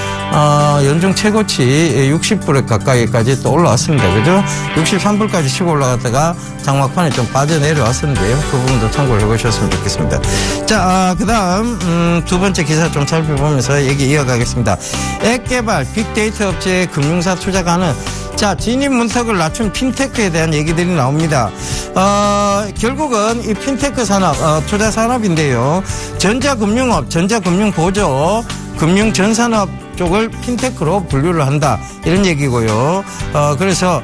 연중 최고치 60불에 가까이까지 또 올라왔습니다. 그죠? 63불까지 치고 올라갔다가 장막판에 좀 빠져내려왔었는데요. 그 부분도 참고를 해보셨으면 좋겠습니다. 자, 그 다음 두 번째 기사 좀 살펴보면서 얘기 이어가겠습니다. 앱 개발, 빅데이터 업체에 금융사 투자가 하는 자, 진입 문턱을 낮춘 핀테크에 대한 얘기들이 나옵니다. 결국은 이 핀테크 산업, 투자 산업인데요. 전자금융업, 전자금융보조, 금융전산업 쪽을 핀테크로 분류를 한다. 이런 얘기고요. 그래서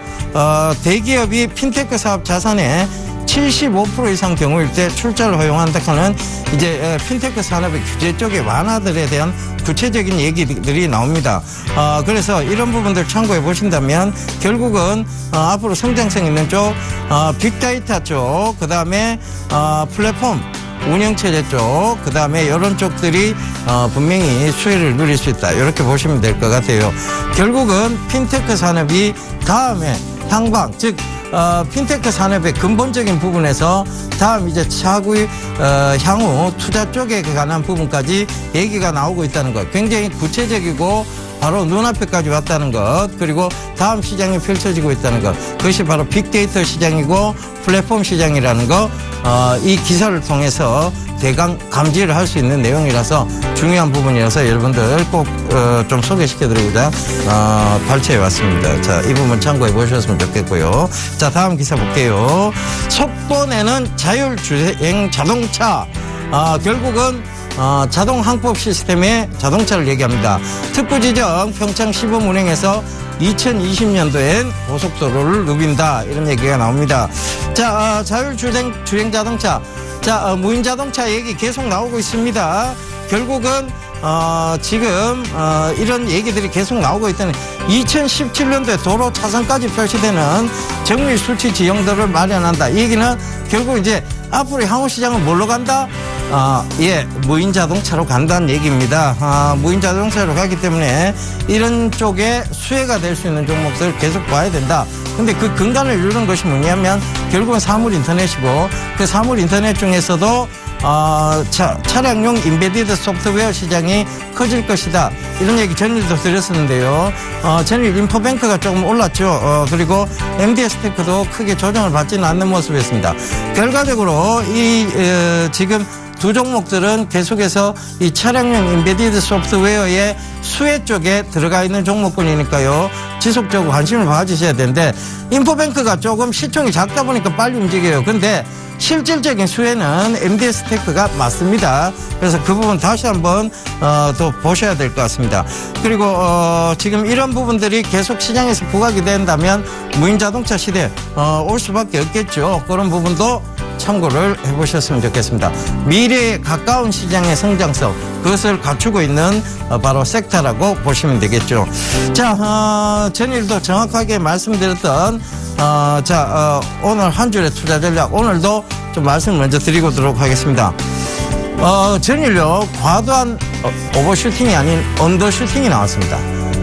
대기업이 핀테크 사업 자산의 75% 이상 경우일 때 출자를 허용한다 하는 이제 핀테크 산업의 규제 쪽의 완화들에 대한 구체적인 얘기들이 나옵니다. 그래서 이런 부분들 참고해 보신다면 결국은 앞으로 성장성 있는 쪽, 빅데이터 쪽, 그 다음에 플랫폼 운영체제 쪽, 그 다음에 이런 쪽들이 분명히 수혜를 누릴 수 있다. 이렇게 보시면 될 것 같아요. 결국은 핀테크 산업이 다음에 향방, 즉 핀테크 산업의 근본적인 부분에서 다음 이제 차후의 향후 투자 쪽에 관한 부분까지 얘기가 나오고 있다는 것, 굉장히 구체적이고 바로 눈앞에까지 왔다는 것, 그리고 다음 시장이 펼쳐지고 있다는 것, 그것이 바로 빅데이터 시장이고 플랫폼 시장이라는 것, 이 기사를 통해서 대강 감지를 할 수 있는 내용이라서 중요한 부분이라서 여러분들 꼭 좀 소개시켜드리고자 발췌해 왔습니다. 자, 이 부분 참고해 보셨으면 좋겠고요. 자, 다음 기사 볼게요. 속도 내는 자율주행 자동차. 결국은 자동 항법 시스템의 자동차를 얘기합니다. 특구 지정 평창 시범 운행에서 2020년도엔 고속도로를 누빈다. 이런 얘기가 나옵니다. 자, 자율주행 자동차. 자, 무인 자동차 얘기 계속 나오고 있습니다. 결국은 지금 이런 얘기들이 계속 나오고 있다는 2017년도에 도로 차선까지 표시되는 정밀 수치 지형도를 마련한다. 이 얘기는 결국 이제 앞으로 향후 시장은 뭘로 간다? 예, 무인 자동차로 간다는 얘기입니다. 무인 자동차로 가기 때문에 이런 쪽에 수혜가 될 수 있는 종목들 계속 봐야 된다. 근데 그 근간을 이루는 것이 뭐냐면 결국은 사물 인터넷이고 그 사물 인터넷 중에서도 차량용 인베디드 소프트웨어 시장이 커질 것이다. 이런 얘기 전일도 드렸었는데요. 전일 인포뱅크가 조금 올랐죠. 그리고 MDS 테크도 크게 조정을 받지는 않는 모습이었습니다. 결과적으로 지금 두 종목들은 계속해서 이 차량용 인베디드 소프트웨어의 수혜 쪽에 들어가 있는 종목군이니까요. 지속적으로 관심을 가지셔야 되는데, 인포뱅크가 조금 시총이 작다 보니까 빨리 움직여요. 근데 실질적인 수혜는 MDS 테크가 맞습니다. 그래서 그 부분 다시 한번 더 보셔야 될 것 같습니다. 그리고 지금 이런 부분들이 계속 시장에서 부각이 된다면 무인 자동차 시대 올 수밖에 없겠죠. 그런 부분도 참고를 해보셨으면 좋겠습니다. 미래에 가까운 시장의 성장성, 그것을 갖추고 있는 바로 섹터라고 보시면 되겠죠. 자, 전일도 정확하게 말씀드렸던 오늘 한 줄의 투자 전략, 오늘도 좀 말씀을 먼저 드리도록 하겠습니다. 전일요, 과도한 오버슈팅이 아닌 언더슈팅이 나왔습니다.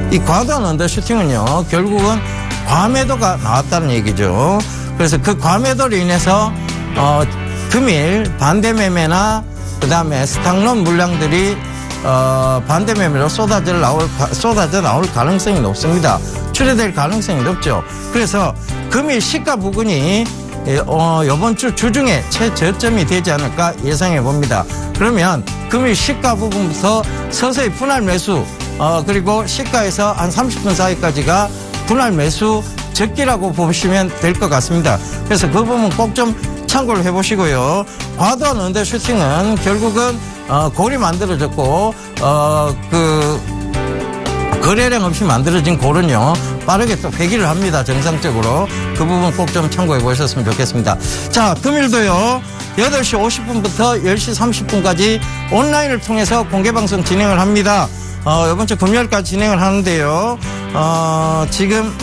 이 과도한 언더슈팅은요, 결국은 과매도가 나왔다는 얘기죠. 그래서 그 과매도로 인해서 금일 반대매매나 그 다음에 스탁론 물량들이 반대매매로 쏟아져 나올 가능성이 높습니다. 출회될 가능성이 높죠. 그래서 금일 시가 부근이 이번 주 주중에 최저점이 되지 않을까 예상해 봅니다. 그러면 금일 시가 부분부터 서서히 분할 매수, 그리고 시가에서 한 30분 사이까지가 분할 매수 적기라고 보시면 될 것 같습니다. 그래서 그 부분 꼭 좀 참고를 해보시고요. 과도한 언더슈팅은 결국은 골이 만들어졌고 거래량 없이 만들어진 골은요, 빠르게 또 회귀를 합니다. 정상적으로. 그 부분 꼭 좀 참고해 보셨으면 좋겠습니다. 자, 금일도요, 8시 50분부터 10시 30분까지 온라인을 통해서 공개방송 진행을 합니다. 이번 주 금요일까지 진행을 하는데요. 지금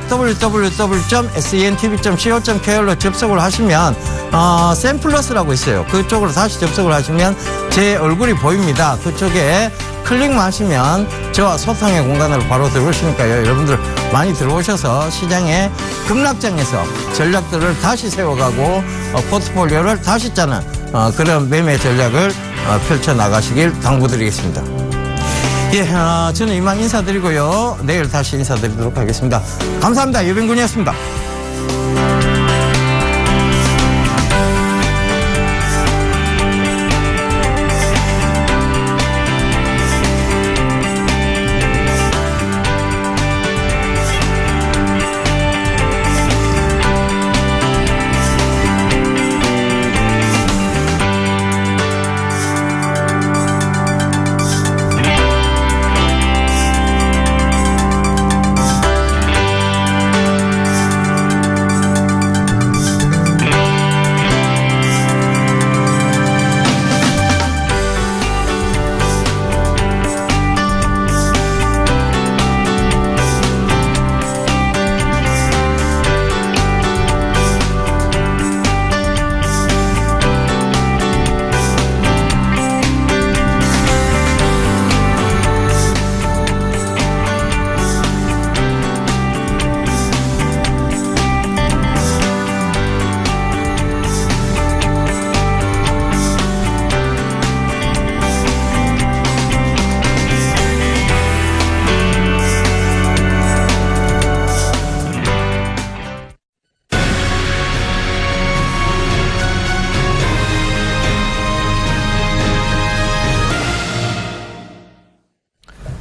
www.sentv.co.kr로 접속을 하시면 샘플러스라고 있어요. 그쪽으로 다시 접속을 하시면 제 얼굴이 보입니다. 그쪽에 클릭만 하시면 저와 소통의 공간으로 바로 들어오시니까요. 여러분들 많이 들어오셔서 시장의 급락장에서 전략들을 다시 세워가고 포트폴리오를 다시 짜는 그런 매매 전략을 펼쳐나가시길 당부드리겠습니다. 예, 저는 이만 인사드리고요. 내일 다시 인사드리도록 하겠습니다. 감사합니다. 유병군이었습니다.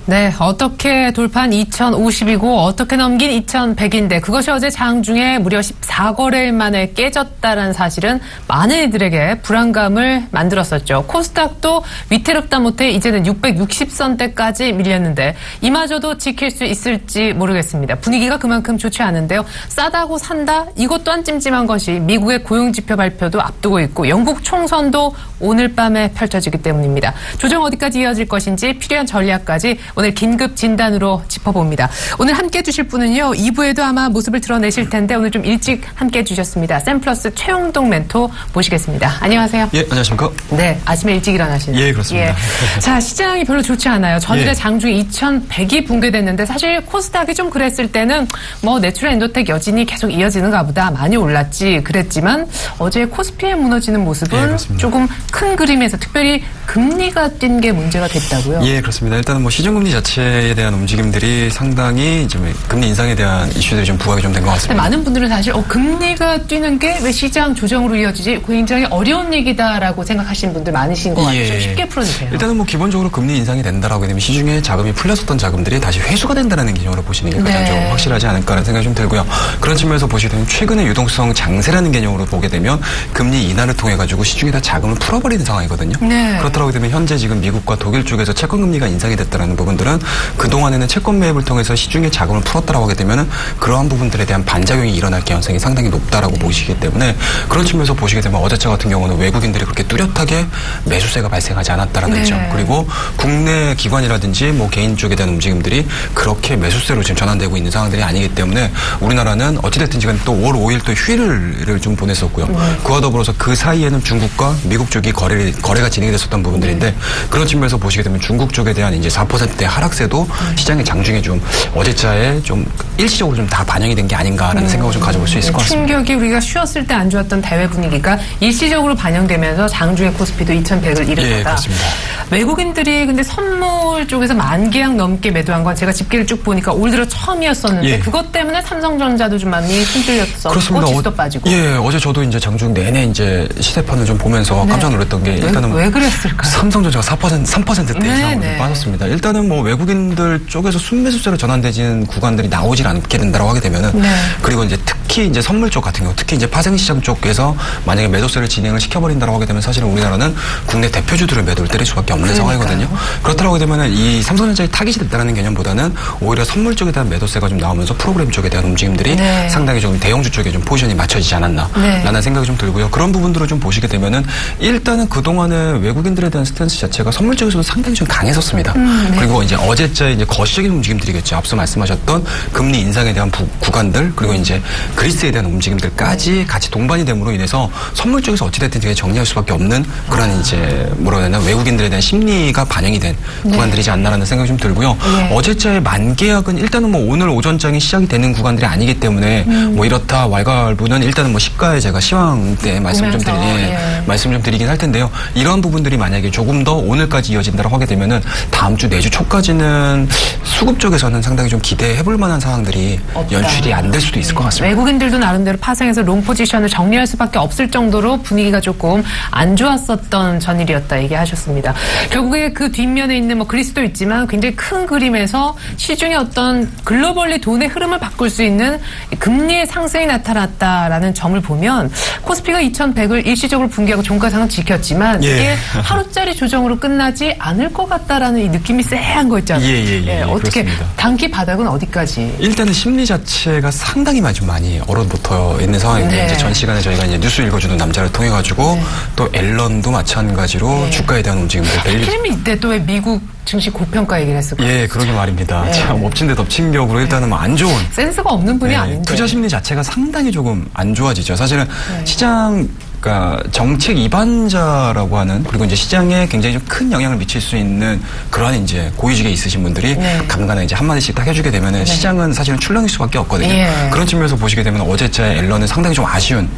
네, 어떻게 돌파한 2050이고 어떻게 넘긴 2100인데 그것이 어제 장중에 무려 14거래일 만에 깨졌다는 사실은 많은 이들에게 불안감을 만들었었죠. 코스닥도 위태롭다 못해 이제는 660선대까지 밀렸는데 이마저도 지킬 수 있을지 모르겠습니다. 분위기가 그만큼 좋지 않은데요. 싸다고 산다? 이것 또한 찜찜한 것이 미국의 고용지표 발표도 앞두고 있고 영국 총선도 오늘 밤에 펼쳐지기 때문입니다. 조정 어디까지 이어질 것인지 필요한 전략까지 오늘 긴급 진단으로 짚어봅니다. 오늘 함께 해주실 분은요. 2부에도 아마 모습을 드러내실 텐데 오늘 좀 일찍 함께 해주셨습니다. 샘플러스 최홍동 멘토 모시겠습니다. 안녕하세요. 예, 안녕하십니까? 네, 아침에 일찍 일어나시는. 예, 그렇습니다. 예. 자, 시장이 별로 좋지 않아요. 전일에 예. 장중에 2,100이 붕괴됐는데 사실 코스닥이 좀 그랬을 때는 뭐 내추럴 엔도텍 여진이 계속 이어지는가 보다 많이 올랐지 그랬지만 어제 코스피에 무너지는 모습은 예, 그렇습니다. 조금 큰 그림에서 특별히 금리가 뛴 게 문제가 됐다고요. 예, 그렇습니다. 일단은 뭐 시중금리 자체에 대한 움직임들이 상당히 좀 금리 인상에 대한 이슈들이 좀 부각이 좀 된 것 근데 같습니다. 많은 분들은 사실 금리가 뛰는 게 왜 시장 조정으로 이어지지 굉장히 어려운 얘기다라고 생각하시는 분들 많으신 것 같아요. 좀 쉽게 풀어주세요. 일단은 뭐 기본적으로 금리 인상이 된다라고 되면 시중에 자금이 풀렸었던 자금들이 다시 회수가 된다는 개념으로 보시는 게 가장 네. 좀 확실하지 않을까라는 생각이 좀 들고요. 그런 측면에서 보시게 되면 최근에 유동성 장세라는 개념으로 보게 되면 금리 인하를 통해 가지고 시중에다 자금을 풀어버리는 상황이거든요. 네. 그렇다고 되면 현재 지금 미국과 독일 쪽에서 채권 금리가 인상이 됐다는 부분들은 그 동안에는 채권 매입을 통해서 시중에 자금을 풀었다라고 하게 되면은 그러한 부분들에 대한 반작용이 일어날 가능성이 상당히 높다라고 보시기 때문에 그런 측면에서 보시게 되면 어제자 같은 경우는 외국인들이 그렇게 뚜렷하게 매수세가 발생하지 않았다라는 네. 점, 그리고 국내 기관이라든지 뭐 개인 쪽에 대한 움직임들이 그렇게 매수세로 지금 전환되고 있는 상황들이 아니기 때문에 우리나라는 어찌됐든 지금 또 5월 5일 또 휴일을 좀 보냈었고요. 그와 더불어서 그 사이에는 중국과 미국 쪽이 거래가 진행이 됐었던 부분들인데 그런 측면에서 보시게 되면 중국 쪽에 대한 이제 4%대 하락세도 시장의 장중에 좀 어제자에 좀 일시적으로 좀 다 반영이 된 게 아닌가라는 생각을 좀 가져볼 수 있을 것 같습니다. 충격이 우리가 쉬었을 때 안 좋았던 대외 분위기가 일시적으로 반영되면서 장중에 코스피도 2,100을 이뤘다. 예, 그렇습니다. 외국인들이 근데 선물 쪽에서 10,000계약 넘게 매도한 건 제가 집계를 쭉 보니까 올 들어 처음이었었는데 예. 그것 때문에 삼성전자도 좀 많이 흔들렸었고 그렇습니다. 지수도 빠지고. 예, 어제 저도 이제 장중 내내 이제 시세판을 좀 보면서 깜짝 놀랐던 게 일단은 왜 그랬을까요? 삼성전자가 3%대 네, 이상으로 네. 빠졌습니다. 일단은 뭐 외국인들 쪽에서 순매수세로 전환되는 구간들이 나오질 않게 된다고 하게 되면은 네. 그리고 이제 특히 이제 선물 쪽 같은 경우 특히 이제 파생시장 쪽에서 만약에 매도세를 진행을 시켜버린다고 하게 되면 사실은 우리나라는 국내 대표주들을 매도를 때릴 수밖에 없는 상황이거든요. 그렇다고 하게 되면은 이 삼성전자의 타깃이 됐다는 개념보다는 오히려 선물 쪽에 대한 매도세가 좀 나오면서 프로그램 쪽에 대한 움직임들이 네. 상당히 좀 대형주 쪽에 좀 포지션이 맞춰지지 않았나라는 네. 생각이 좀 들고요. 그런 부분들을 좀 보시게 되면은 일단은 그동안에 외국인들에 대한 스탠스 자체가 선물 쪽에서도 상당히 좀 강했었습니다. 네. 그리고 이제 어제자 이제 거시적인 움직임들이겠죠. 앞서 말씀하셨던 금리 인상에 대한 구간들 그리고 이제 그리스에 대한 움직임들까지 같이 동반이 됨으로 인해서 선물 쪽에서 어찌됐든 되게 정리할 수밖에 없는 그런 이제 뭐라 해야 되나 외국인들에 대한 심리가 반영이 된 구간들이지 않나라는 생각이 좀 들고요. 네. 어제자의 만계약은 일단은 뭐 오늘 오전장이 시작이 되는 구간들이 아니기 때문에 뭐 이렇다 왈가왈부는 일단은 뭐 시가에 제가 시황 때 말씀 좀 드리긴 할 텐데요. 이러한 부분들이 만약에 조금 더 오늘까지 이어진다고 하게 되면은 다음 주 내주 초까지는 수급 쪽에서는 상당히 좀 기대해볼 만한 상황들이 없다. 연출이 안 될 수도 있을 것 같습니다. 외국인들도 나름대로 파생해서 롱 포지션을 정리할 수밖에 없을 정도로 분위기가 조금 안 좋았었던 전일이었다 얘기하셨습니다. 결국에 그 뒷면에 있는 뭐 그리스도 있지만 굉장히 큰 그림에서 시중의 어떤 글로벌리 돈의 흐름을 바꿀 수 있는 금리의 상승이 나타났다라는 점을 보면 코스피가 2,100을 일시적으로 붕괴하고 종가상은 지켰지만 예. 이게 하루짜리 조정으로 끝나지 않을 것 같다라는 이 느낌이 쎄한 거 있잖아요. 예, 어떻게 그렇습니다. 단기 바닥은 어디까지? 일단은 심리 자체가 상당히 좀 많이 얼어붙어 있는 상황인데 네. 이제 전 시간에 저희가 이제 뉴스 읽어주는 남자를 통해 가지고 또 앨런도 마찬가지로 주가에 대한 움직임들 필름이 이때 또 왜 미국 증시 고평가 얘기를 했을까요? 예, 그러게 말입니다. 네. 참 엎친 데 덮친 격으로 일단은 뭐 안 좋은 센스가 없는 분이 네, 아닌데. 투자 심리 자체가 상당히 조금 안 좋아지죠. 사실은 시장 그러니까 정책 이반자라고 하는 그리고 이제 시장에 굉장히 좀 큰 영향을 미칠 수 있는 그러한 이제 고위직에 있으신 분들이 간간에 이제 한마디씩 딱 해주게 되면은 시장은 사실은 출렁일 수밖에 없거든요. 예. 그런 측면에서 보시게 되면 어제자의 앨런은 상당히 좀 아쉬운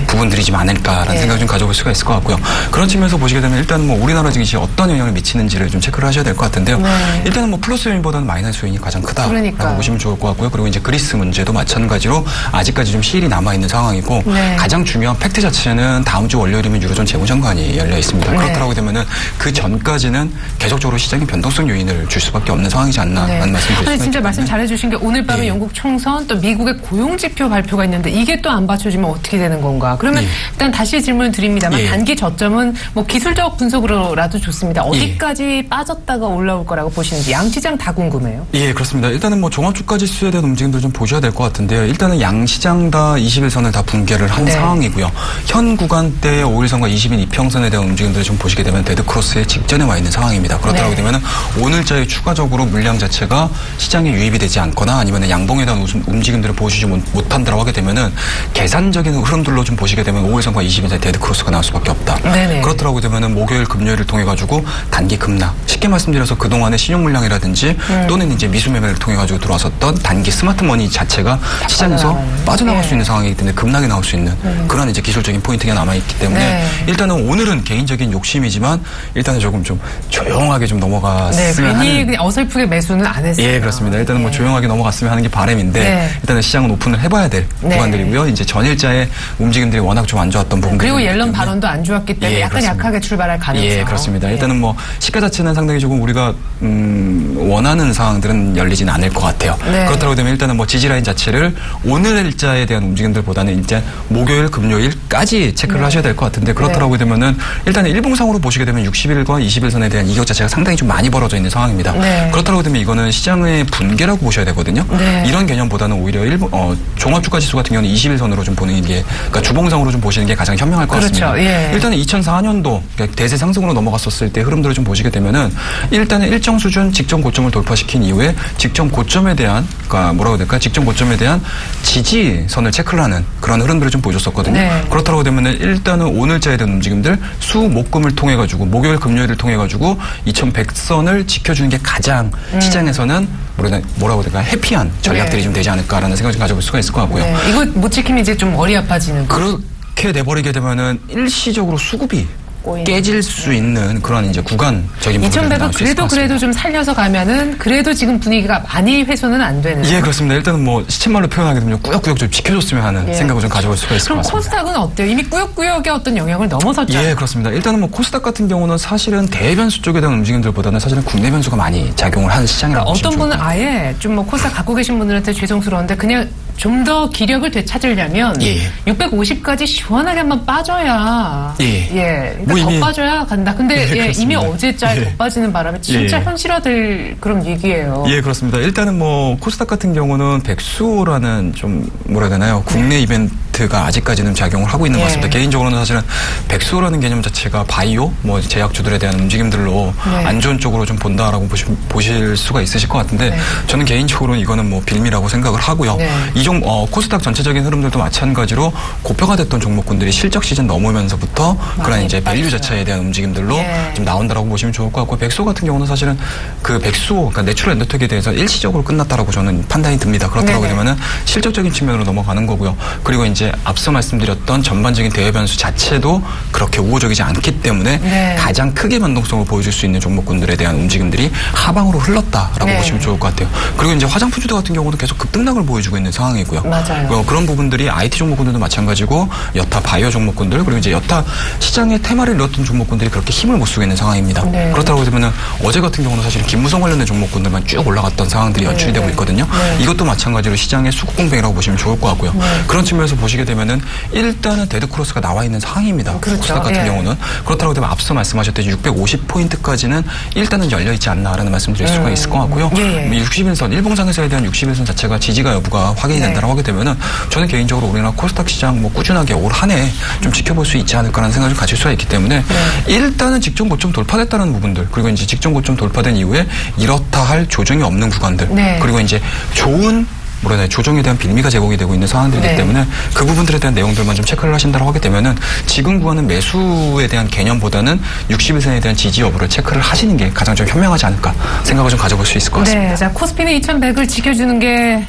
부분들이 좀 않을까라는 생각을 좀 가져볼 수가 있을 것 같고요. 그런 측면에서 보시게 되면 일단 뭐 우리나라 증시에 어떤 영향을 미치는지를 좀 체크를 하셔야 될 것 같은데요. 일단은 뭐 플러스 요인보다는 마이너스 요인이 가장 크다라고 그러니까. 보시면 좋을 것 같고요. 그리고 이제 그리스 문제도 마찬가지로 아직까지 좀 시일이 남아 있는 상황이고 가장 중요한 팩트 자체는 다음 주 월요일이면 유로존 재무장관이 열려 있습니다. 그렇다고 되면은 그 전까지는 계속적으로 시장에 변동성 요인을 줄 수밖에 없는 상황이지 않나라는 말씀을 드리겠습니다. 진짜 말씀 잘해주신 게 오늘 밤에 영국 총선 또 미국의 고용지표 발표가 있는데 이게 또 안 받쳐주면 어떻게 되는 건가? 그러면 일단 다시 질문 드립니다만 단기 저점은 뭐 기술적 분석으로라도 좋습니다. 어디까지 빠졌다가 주가가 올라올 거라고 보시는지 양시장 다 궁금해요. 예, 그렇습니다. 일단은 뭐 종합주가 지수에 대한 움직임도 좀 보셔야 될 것 같은데요. 일단은 양시장 다 21선을 다 붕괴를 한 네. 상황이고요. 현 구간대의 5일선과 20일 이평선에 대한 움직임들을 좀 보시게 되면 데드크로스의 직전에 와 있는 상황입니다. 그렇다고 네. 되면은 오늘자에 추가적으로 물량 자체가 시장에 유입이 되지 않거나 아니면 양봉에 대한 움직임들을 보여주지 못한다고 하게 되면은 계산적인 흐름들로 좀 보시게 되면 5일선과 20일선의 데드크로스가 나올 수밖에 없다. 네네. 그렇더라고 되면은 목요일 금요일을 통해 가지고 단기 급락. 쉽게 말씀드려서 그동안의 신용 물량이라든지 또는 이제 미수 매매를 통해 가지고 들어왔었던 단기 스마트머니 자체가 시장에서 빠져나갈 수 있는 상황이기 때문에 급락이 나올 수 있는 그런 이제 기술적인 포인트가 남아있기 때문에 네. 일단은 오늘은 개인적인 욕심이지만 일단은 조금 좀 조용하게 좀 넘어갔으면 괜히 하는. 그냥 어설프게 매수는 안 했어요. 예, 그렇습니다. 일단은 뭐 예. 조용하게 넘어갔으면 하는 게 바람인데 네. 일단은 시장은 오픈을 해봐야 될 네. 구간들이고요. 이제 전일자의 움직임들이 워낙 좀 안 좋았던 부분들이 그리고 있기 옐런 때문에. 발언도 안 좋았기 때문에 예, 약간 그렇습니다. 약하게 출발할 가능성. 예, 그렇습니다. 예. 일단은 뭐 시가 자체는 상당히 조금 우리가 원하는 상황들은 열리지는 않을 것 같아요. 네. 그렇다고 되면 일단은 뭐 지지라인 자체를 오늘 일자에 대한 움직임들보다는 이제 목요일, 금요일까지 체크를 하셔야 될 것 같은데 그렇더라고 되면은 일단은 일봉상으로 보시게 되면 60일과 20일선에 대한 이격 자체가 상당히 좀 많이 벌어져 있는 상황입니다. 네. 그렇더라고 되면 이거는 시장의 분계라고 보셔야 되거든요. 네. 이런 개념보다는 오히려 종합주가 지수 같은 경우는 21선으로 좀 보는 게 그러니까 주봉상으로 좀 보시는 게 가장 현명할 것 그렇죠. 같습니다. 예. 일단은 2004년도 대세 상승으로 넘어갔었을 때 흐름들을 좀 보시게 되면은 일단은 일정 수준 직전 고점을 돌파시킨 이후에 직전 고점에 대한 그러니까 뭐라고 해야 될까? 직전 고점에 대한 지지선을 체크를 하는 그런 흐름들을 좀 보여줬었거든요. 네. 그렇다고 되면은 일단은 오늘자에 대한 움직임들 수, 목, 금을 통해 가지고 목요일, 금요일을 통해 가지고 2100선을 지켜주는 게 가장 시장에서는 뭐라고 해야 될까? 해피한 전략들이 네. 좀 되지 않을까라는 생각을 좀 가져볼 수가 있을 것 같고요. 네. 이거 못 지키면 이제 좀 머리 아파지는. 그렇게 돼버리게 되면은 일시적으로 수급이 꼬이는. 깨질 수 있는 그런 이제 구간적인 부분이 2100을 나올 수 있을 것 그래도 같습니다. 좀 살려서 가면은 그래도 지금 분위기가 많이 훼손은 안 되는. 예, 그렇습니다. 일단은 뭐 시쳇말로 표현하게 되면 꾸역꾸역 좀 지켜줬으면 하는 예. 생각을 좀 가져볼 수가 있을 것 그럼 같습니다. 코스닥은 어때요? 이미 꾸역꾸역의 어떤 영역을 넘어섰잖아요. 예, 그렇습니다. 일단은 뭐 코스닥 같은 경우는 사실은 대변수 쪽에 대한 움직임들보다는 사실은 국내 변수가 많이 작용을 하는 시장이라고 그러니까 어떤 보시면 분은 좋을 것 아예 좀 뭐 코스닥 갖고 계신 분들한테 죄송스러운데 그냥 좀 더 기력을 되찾으려면 예. 650까지 시원하게 한번 빠져야 예. 그러니까 뭐 더 이미- 빠져야 간다. 근데 예, 예, 이미 그렇습니다. 어제짤 예. 더 빠지는 바람에 진짜 예. 현실화될 그런 얘기예요. 예, 그렇습니다. 일단은 뭐 코스닥 같은 경우는 백수호라는 좀 뭐라 해야 되나요? 국내 이벤트가 아직까지는 작용을 하고 있는 것 예. 같습니다. 개인적으로는 사실은 백수호라는 개념 자체가 바이오, 뭐 제약주들에 대한 움직임들로 네. 안 좋은 쪽으로 좀 본다라고 보실 수가 있으실 것 같은데 네. 저는 개인적으로는 이거는 뭐 빌미라고 생각을 하고요. 네. 코스닥 전체적인 흐름들도 마찬가지로 고평가 됐던 종목군들이 실적 시즌 넘으면서부터 그런 이제 밸류 빠지죠. 자체에 대한 움직임들로 예. 좀 나온다라고 보시면 좋을 것 같고 백수호 같은 경우는 사실은 그 백수호, 그러니까 내추럴 엔더텍에 대해서 일시적으로 끝났다라고 저는 판단이 듭니다. 그렇다고 네네. 되면은 실적적인 측면으로 넘어가는 거고요. 그리고 이제 앞서 말씀드렸던 전반적인 대외 변수 자체도 그렇게 우호적이지 않기 때문에 네. 가장 크게 변동성을 보여줄 수 있는 종목군들에 대한 움직임들이 하방으로 흘렀다라고 네. 보시면 좋을 것 같아요. 그리고 이제 화장품 주도 같은 경우도 계속 급등락을 보여주고 있는 상황이고요. 맞아요. 그런 부분들이 IT 종목군들도 마찬가지고 여타 바이오 종목군들 그리고 이제 여타 시장의 테마를 이뤘던 종목군들이 그렇게 힘을 못 쓰고 있는 상황입니다. 네. 그렇다고 되면은 어제 같은 경우는 사실 김무성 관련된 종목군들만 쭉 올라갔던 상황들이 연출이 되고 있거든요. 네. 이것도 마찬가지로 시장의 수급 공백이라고 보시면 좋을 것 같고요. 그런 측면에서 보시게 되면은 일단은 데드크로스가 나와 있는 상황입니다. 그렇죠. 코스닥 같은 예. 경우는 그렇다고 되면 앞서 말씀하셨듯이 650포인트까지는 일단은 열려 있지 않나라는 말씀드릴 수가 있을 것 같고요. 예, 예. 61선 일봉상에서에 대한 61선 자체가 지지가 여부가 확인이 네. 된다고 하게 되면은 저는 개인적으로 우리나라 코스닥 시장 뭐 꾸준하게 올 한 해 좀 지켜볼 수 있지 않을까라는 생각을 좀 가질 수가 있기 때문에 일단은 직전 고점 돌파됐다는 부분들 그리고 이제 직전 고점 돌파된 이후에 이렇다 할 조정이 없는 구간들 네. 그리고 이제 좋은 조정에 대한 빌미가 제공이 되고 있는 상황들이기 네. 때문에 그 부분들에 대한 내용들만 좀 체크를 하신다고 하게 되면은 지금 구간은 매수에 대한 개념보다는 61선에 대한 지지 여부를 체크를 하시는 게 가장 좀 현명하지 않을까 생각을 좀 가져볼 수 있을 것 같습니다. 네, 자 코스피는 2100을 지켜주는 게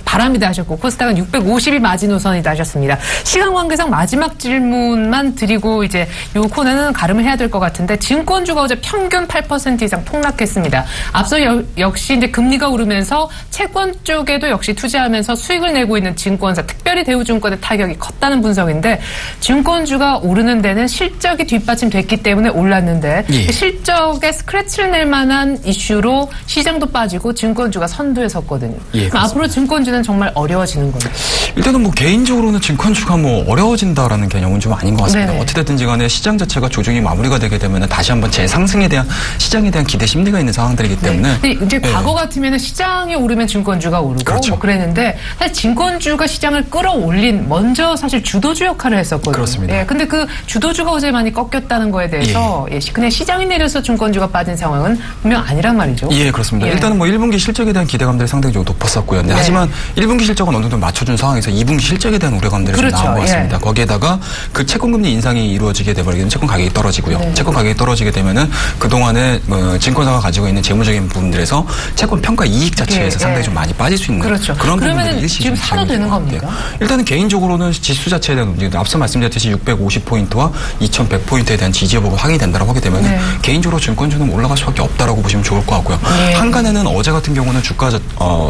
바람이다 하셨고 코스닥은 650이 마지노선이다 하셨습니다. 시간 관계상 마지막 질문만 드리고 이제 요 코너는 가름을 해야 될 것 같은데 증권주가 어제 평균 8% 이상 폭락했습니다. 앞서 역시 이제 금리가 오르면서 채권 쪽에도 역시 역시 투자하면서 수익을 내고 있는 증권사, 특별히 대우증권의 타격이 컸다는 분석인데 증권주가 오르는 데는 실적이 뒷받침됐기 때문에 올랐는데 예. 실적에 스크래치를 낼 만한 이슈로 시장도 빠지고 증권주가 선두에 섰거든요. 예, 그럼 앞으로 증권주는 정말 어려워지는 겁니다. 일단은 뭐 개인적으로는 증권주가 뭐 어려워진다라는 개념은 좀 아닌 것 같습니다. 네네. 어찌됐든지 간에 시장 자체가 조정이 마무리가 되게 되면 다시 한번 재상승에 대한 시장에 대한 기대 심리가 있는 상황들이기 때문에 근데 이제 네. 과거 같으면 시장이 오르면 증권주가 오르고 그렇죠. 뭐 그랬는데 사실 증권주가 시장을 끌어올린 먼저 사실 주도주 역할을 했었거든요. 그렇습니다. 예, 근데 그 주도주가 어제 많이 꺾였다는 거에 대해서 예, 그냥 시장이 내려서 증권주가 빠진 상황은 분명 아니란 말이죠. 예, 그렇습니다. 예. 일단은 뭐 1분기 실적에 대한 기대감들이 상당히 좀 높았었고요. 네. 하지만 1분기 실적은 어느 정도 맞춰준 상황에서 2분기 실적에 대한 우려감들이 그렇죠. 좀 나온 것 같습니다. 예. 거기에다가 그 채권금리 인상이 이루어지게 되버리면 채권 가격이 떨어지고요. 네. 채권 가격이 떨어지게 되면은 그동안에 증권사가 가지고 있는 재무적인 부분들에서 채권 평가 이익 자체에서 예, 상당히 예. 좀 많이 빠질 수 있는 그렇죠. 그런 그러면은 부분들이 일시 지금 좀 사도 작용이 되는 것 같아요. 겁니까? 일단은 개인적으로는 지수 자체에 대한 움직임, 앞서 말씀드렸듯이 650포인트와 2100포인트에 대한 지지여부가 확인이 된다고 하게 되면 네. 개인적으로 증권주는 올라갈 수밖에 없다라고 보시면 좋을 것 같고요. 네. 한간에는 어제 같은 경우는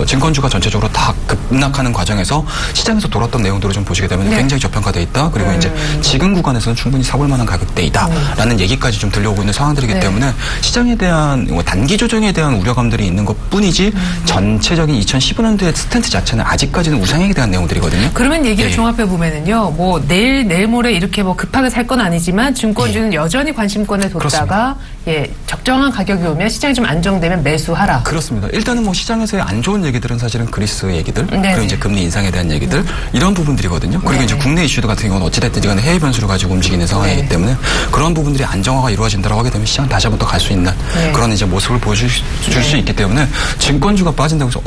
증권주가 전체적으로 다 급락하는 과정에서 시장에서 돌았던 내용들을 좀 보시게 되면 네. 굉장히 저평가돼 있다. 그리고 이제 지금 구간에서는 충분히 사볼 만한 가격대이다라는 얘기까지 좀 들려오고 있는 상황들이기 네. 때문에 시장에 대한 단기 조정에 대한 우려감들이 있는 것뿐이지 전체적인 2015년도의 스탠스 자체는 아직까지는 우상향에 대한 내용들이거든요. 그러면 얘기를 예. 종합해 보면은요, 뭐 내일 모레 이렇게 뭐 급하게 살 건 아니지만 증권주는 여전히 관심권에 뒀다가 예 적정한 가격이 오면 시장이 좀 안정되면 매수하라. 그렇습니다. 일단은 뭐 시장에서의 안 좋은 얘기들은 사실은 그리스 얘기들, 네네. 그리고 이제 금리 인상에 대한 얘기들, 이런 부분들이거든요. 그리고 네네. 이제 국내 이슈들 같은 경우는 어찌됐든 간에 해외 변수를 가지고 움직이는 상황이기 네. 때문에 그런 부분들이 안정화가 이루어진다고 하게 되면 시장은 다시 한번 더 갈 수 있는 네. 그런 이제 모습을 보여줄 수 있기 때문에 증권주가 빠진다고 해서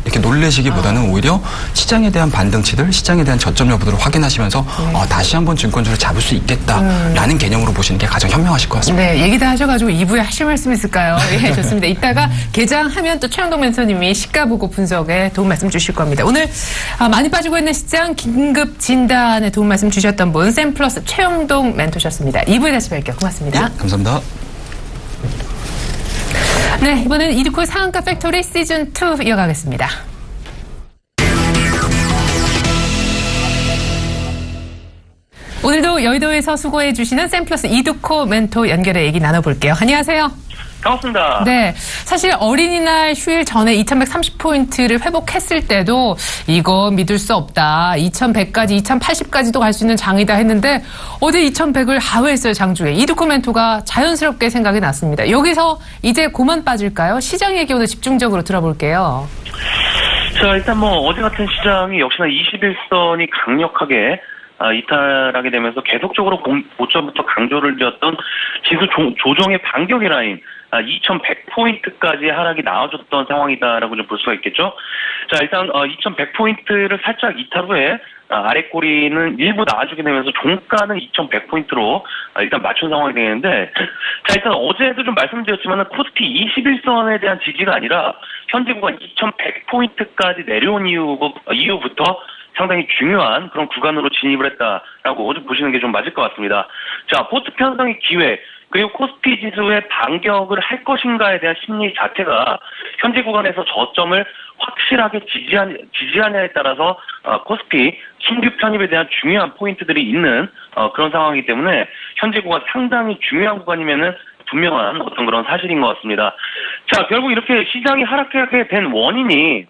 이렇게 놀라시기보다는 오히려 시장에 대한 반등치들, 시장에 대한 저점 여부들을 확인하시면서 다시 한번 증권주를 잡을 수 있겠다라는 개념으로 보시는 게 가장 현명하실 것 같습니다. 네, 얘기 다 하셔가지고 2부에 하실 말씀 있을까요? 예, 좋습니다. 이따가 개장하면 또 최영동 멘토님이 시가 보고 분석에 도움 말씀 주실 겁니다. 오늘 많이 빠지고 있는 시장 긴급 진단에 도움 말씀 주셨던 분 샘플러스 최영동 멘토셨습니다. 2부에 다시 뵐게요. 고맙습니다. 네, 감사합니다. 네, 이번에는 이드콜 상한가 팩토리 시즌2 이어가겠습니다. 오늘도 여의도에서 수고해 주시는 샘플러스 이드코 멘토 연결해 얘기 나눠볼게요. 안녕하세요. 반갑습니다. 네, 사실 어린이날 휴일 전에 2130포인트를 회복했을 때도 이거 믿을 수 없다. 2100까지, 2080까지도 갈 수 있는 장이다 했는데 어제 2100을 하회했어요, 장중에. 이드코 멘토가 자연스럽게 생각이 났습니다. 여기서 이제 고만 빠질까요? 시장 얘기 오늘 집중적으로 들어볼게요. 자, 일단 뭐 어제 같은 시장이 역시나 21선이 강력하게 이탈하게 되면서 계속적으로 고점부터 강조를 드렸던 지수 조정의 반격의 라인 2100포인트까지 하락이 나와줬던 상황이다라고 좀 볼 수가 있겠죠. 자, 일단 2100포인트를 살짝 이탈 후에 아래 꼬리는 일부 나와주게 되면서 종가는 2100포인트로 일단 맞춘 상황이 되는데, 자, 일단 어제도 좀 말씀드렸지만 코스피 21선에 대한 지지가 아니라 현재 구간 2100포인트까지 내려온 이후부터 상당히 중요한 그런 구간으로 진입을 했다라고 좀 보시는 게 좀 맞을 것 같습니다. 자, 포트 편성의 기회, 그리고 코스피 지수의 반격을 할 것인가에 대한 심리 자체가 현재 구간에서 저점을 확실하게 지지하냐에 따라서 코스피 신규 편입에 대한 중요한 포인트들이 있는 그런 상황이기 때문에 현재 구간 상당히 중요한 구간이면은 분명한 어떤 그런 사실인 것 같습니다. 자, 결국 이렇게 시장이 하락하게 된 원인이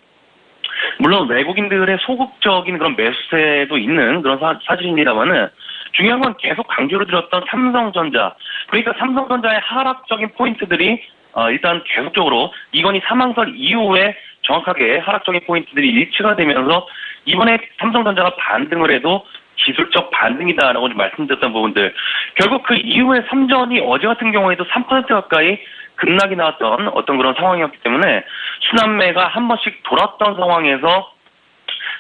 물론 외국인들의 소극적인 그런 매수세도 있는 그런 사실입니다만은 중요한 건 계속 강조를 드렸던 삼성전자. 그러니까 삼성전자의 하락적인 포인트들이 일단 계속적으로 이건희 사망설 이후에 정확하게 하락적인 포인트들이 일치가 되면서 이번에 삼성전자가 반등을 해도 기술적 반등이다라고 좀 말씀드렸던 부분들. 결국 그 이후에 삼전이 어제 같은 경우에도 3% 가까이 급락이 나왔던 어떤 그런 상황이었기 때문에 순환매가 한 번씩 돌았던 상황에서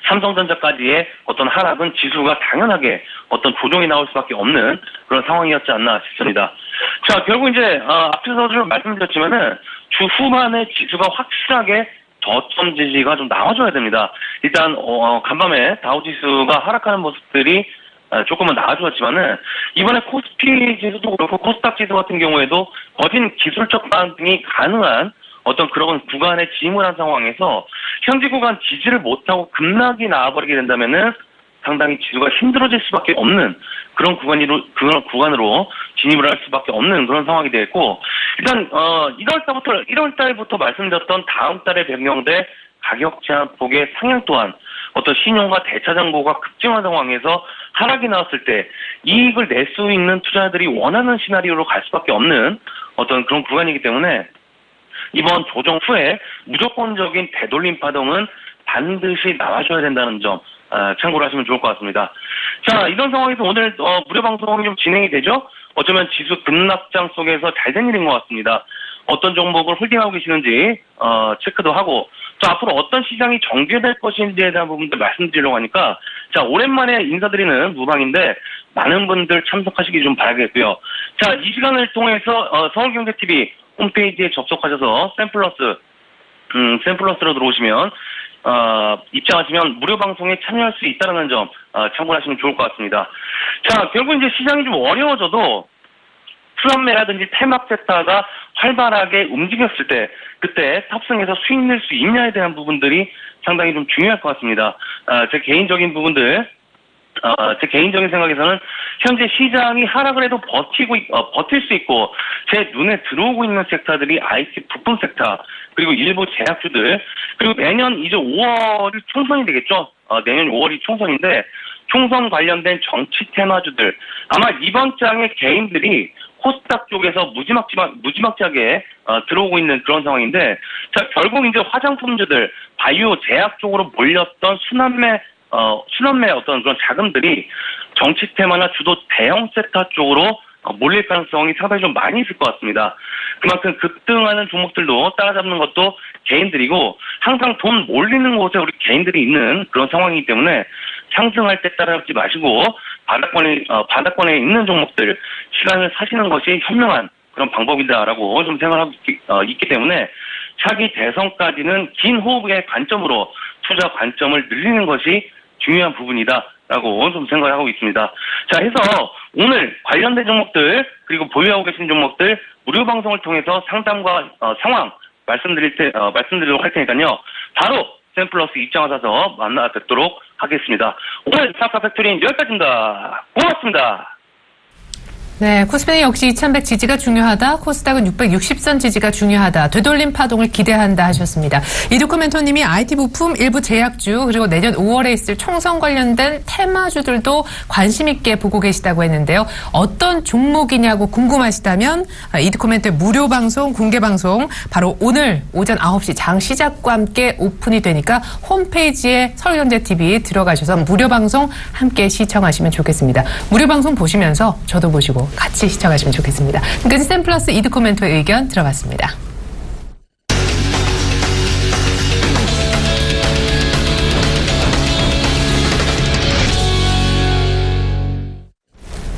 삼성전자까지의 어떤 하락은 지수가 당연하게 어떤 조정이 나올 수밖에 없는 그런 상황이었지 않나 싶습니다. 자, 결국 이제 앞에서 좀 말씀드렸지만은 주 후반에 지수가 확실하게 저점 지지가 좀 나와줘야 됩니다. 일단 간밤에 다우지수가 하락하는 모습들이 조금은 나아졌지만은 이번에 코스피 지수도 그렇고 코스닥 지수 같은 경우에도 거진 기술적 반등이 가능한 어떤 그런 구간에 진입을 한 상황에서 현지 구간 지지를 못하고 급락이 나와버리게 된다면은 상당히 지수가 힘들어질 수밖에 없는 그런 구간으로 진입을 할 수밖에 없는 그런 상황이 되었고, 일단 1월 달부터 말씀드렸던 다음 달에 변경될 가격 제한폭의 상향 또한 어떤 신용과 대차 잔고가 급증한 상황에서 하락이 나왔을 때 이익을 낼 수 있는 투자자들이 원하는 시나리오로 갈 수밖에 없는 어떤 그런 구간이기 때문에 이번 조정 후에 무조건적인 되돌림 파동은 반드시 나와줘야 된다는 점 참고를 하시면 좋을 것 같습니다. 자, 이런 상황에서 오늘 무료 방송이 좀 진행이 되죠? 어쩌면 지수 급락장 속에서 잘된 일인 것 같습니다. 어떤 종목을 홀딩하고 계시는지 체크도 하고, 또 앞으로 어떤 시장이 정제될 것인지에 대한 부분도 말씀드리려고 하니까, 자, 오랜만에 인사드리는 무방인데 많은 분들 참석하시기 좀 바라겠고요. 자, 이 시간을 통해서 서울경제TV 홈페이지에 접속하셔서 샘플러스로 들어오시면 입장하시면 무료 방송에 참여할 수 있다는 점 참고하시면 좋을 것 같습니다. 자, 결국 이제 시장이 좀 어려워져도 플란매라든지 테막 세타가 활발하게 움직였을 때 그때 탑승해서 수익 낼 수 있냐에 대한 부분들이 상당히 좀 중요할 것 같습니다. 제 개인적인 생각에서는 현재 시장이 하락을 해도 버틸 수 있고 제 눈에 들어오고 있는 섹터들이 IT 부품 섹터, 그리고 일부 제약주들, 그리고 내년 이제 5월이 총선이 되겠죠. 내년 5월이 총선인데 총선 관련된 정치 테마주들, 아마 이번 장에 개인들이 코스닥 쪽에서 무지막지하게 들어오고 있는 그런 상황인데, 자, 결국 이제 화장품주들, 바이오 제약 쪽으로 몰렸던 순환매 어떤 그런 자금들이 정치 테마나 주도 대형 섹터 쪽으로 몰릴 가능성이 상당히 좀 많이 있을 것 같습니다. 그만큼 급등하는 종목들도 따라잡는 것도 개인들이고, 항상 돈 몰리는 곳에 우리 개인들이 있는 그런 상황이기 때문에 상승할 때 따라잡지 마시고 바닥권에 있는 종목들 시간을 사시는 것이 현명한 그런 방법이다라고 좀 생각하고 있기 때문에 차기 대선까지는 긴 호흡의 관점으로 투자 관점을 늘리는 것이 중요한 부분이다라고 좀 생각을 하고 있습니다. 자, 해서 오늘 관련된 종목들, 그리고 보유하고 계신 종목들 무료 방송을 통해서 상담과 상황 말씀드리도록 할 테니까요. 바로 샘플러스 입장하셔서 만나 뵙도록 하겠습니다. 오늘 사카 팩토리는 여기까지입니다. 고맙습니다. 네, 코스피 역시 2100 지지가 중요하다. 코스닥은 660선 지지가 중요하다. 되돌림 파동을 기대한다 하셨습니다. 이두코 멘토님이 IT 부품, 일부 제약주, 그리고 내년 5월에 있을 총선 관련된 테마주들도 관심 있게 보고 계시다고 했는데요. 어떤 종목이냐고 궁금하시다면 이두코 멘토의 무료 방송, 공개 방송 바로 오늘 오전 9시 장 시작과 함께 오픈이 되니까 홈페이지에 서울경제TV 들어가셔서 무료 방송 함께 시청하시면 좋겠습니다. 무료 방송 보시면서 저도 보시고 같이 시청하시면 좋겠습니다. 지금까지 샘플러스 이두코 멘토의 의견 들어봤습니다.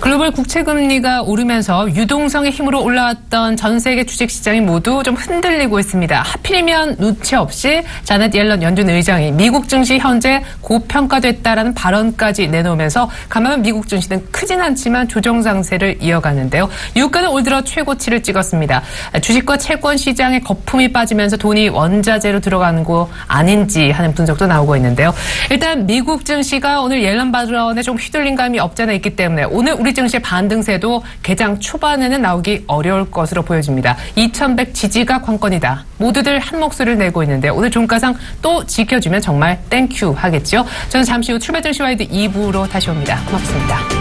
글로벌 국채 금리가 오르면서 유동성의 힘으로 올라왔던 전 세계 주식시장이 모두 좀 흔들리고 있습니다. 하필이면 눈치 없이 자넷 옐런 연준 의장이 미국 증시 현재 고평가됐다라는 발언까지 내놓으면서 가만히 미국 증시는 크진 않지만 조정 상세를 이어가는데요. 유가는 올 들어 최고치를 찍었습니다. 주식과 채권 시장에 거품이 빠지면서 돈이 원자재로 들어가는 거 아닌지 하는 분석도 나오고 있는데요. 일단 미국 증시가 오늘 옐런 발언에 좀 휘둘린 감이 없지 않아 있기 때문에 오늘 우리 증시의 반등세도 개장 초반에는 나오기 어려울 것으로 보여집니다. 2100 지지가 관건이다. 모두들 한 목소리를 내고 있는데 오늘 종가상 또 지켜주면 정말 땡큐 하겠죠. 저는 잠시 후 출발 증시 와이드 2부로 다시 옵니다. 고맙습니다.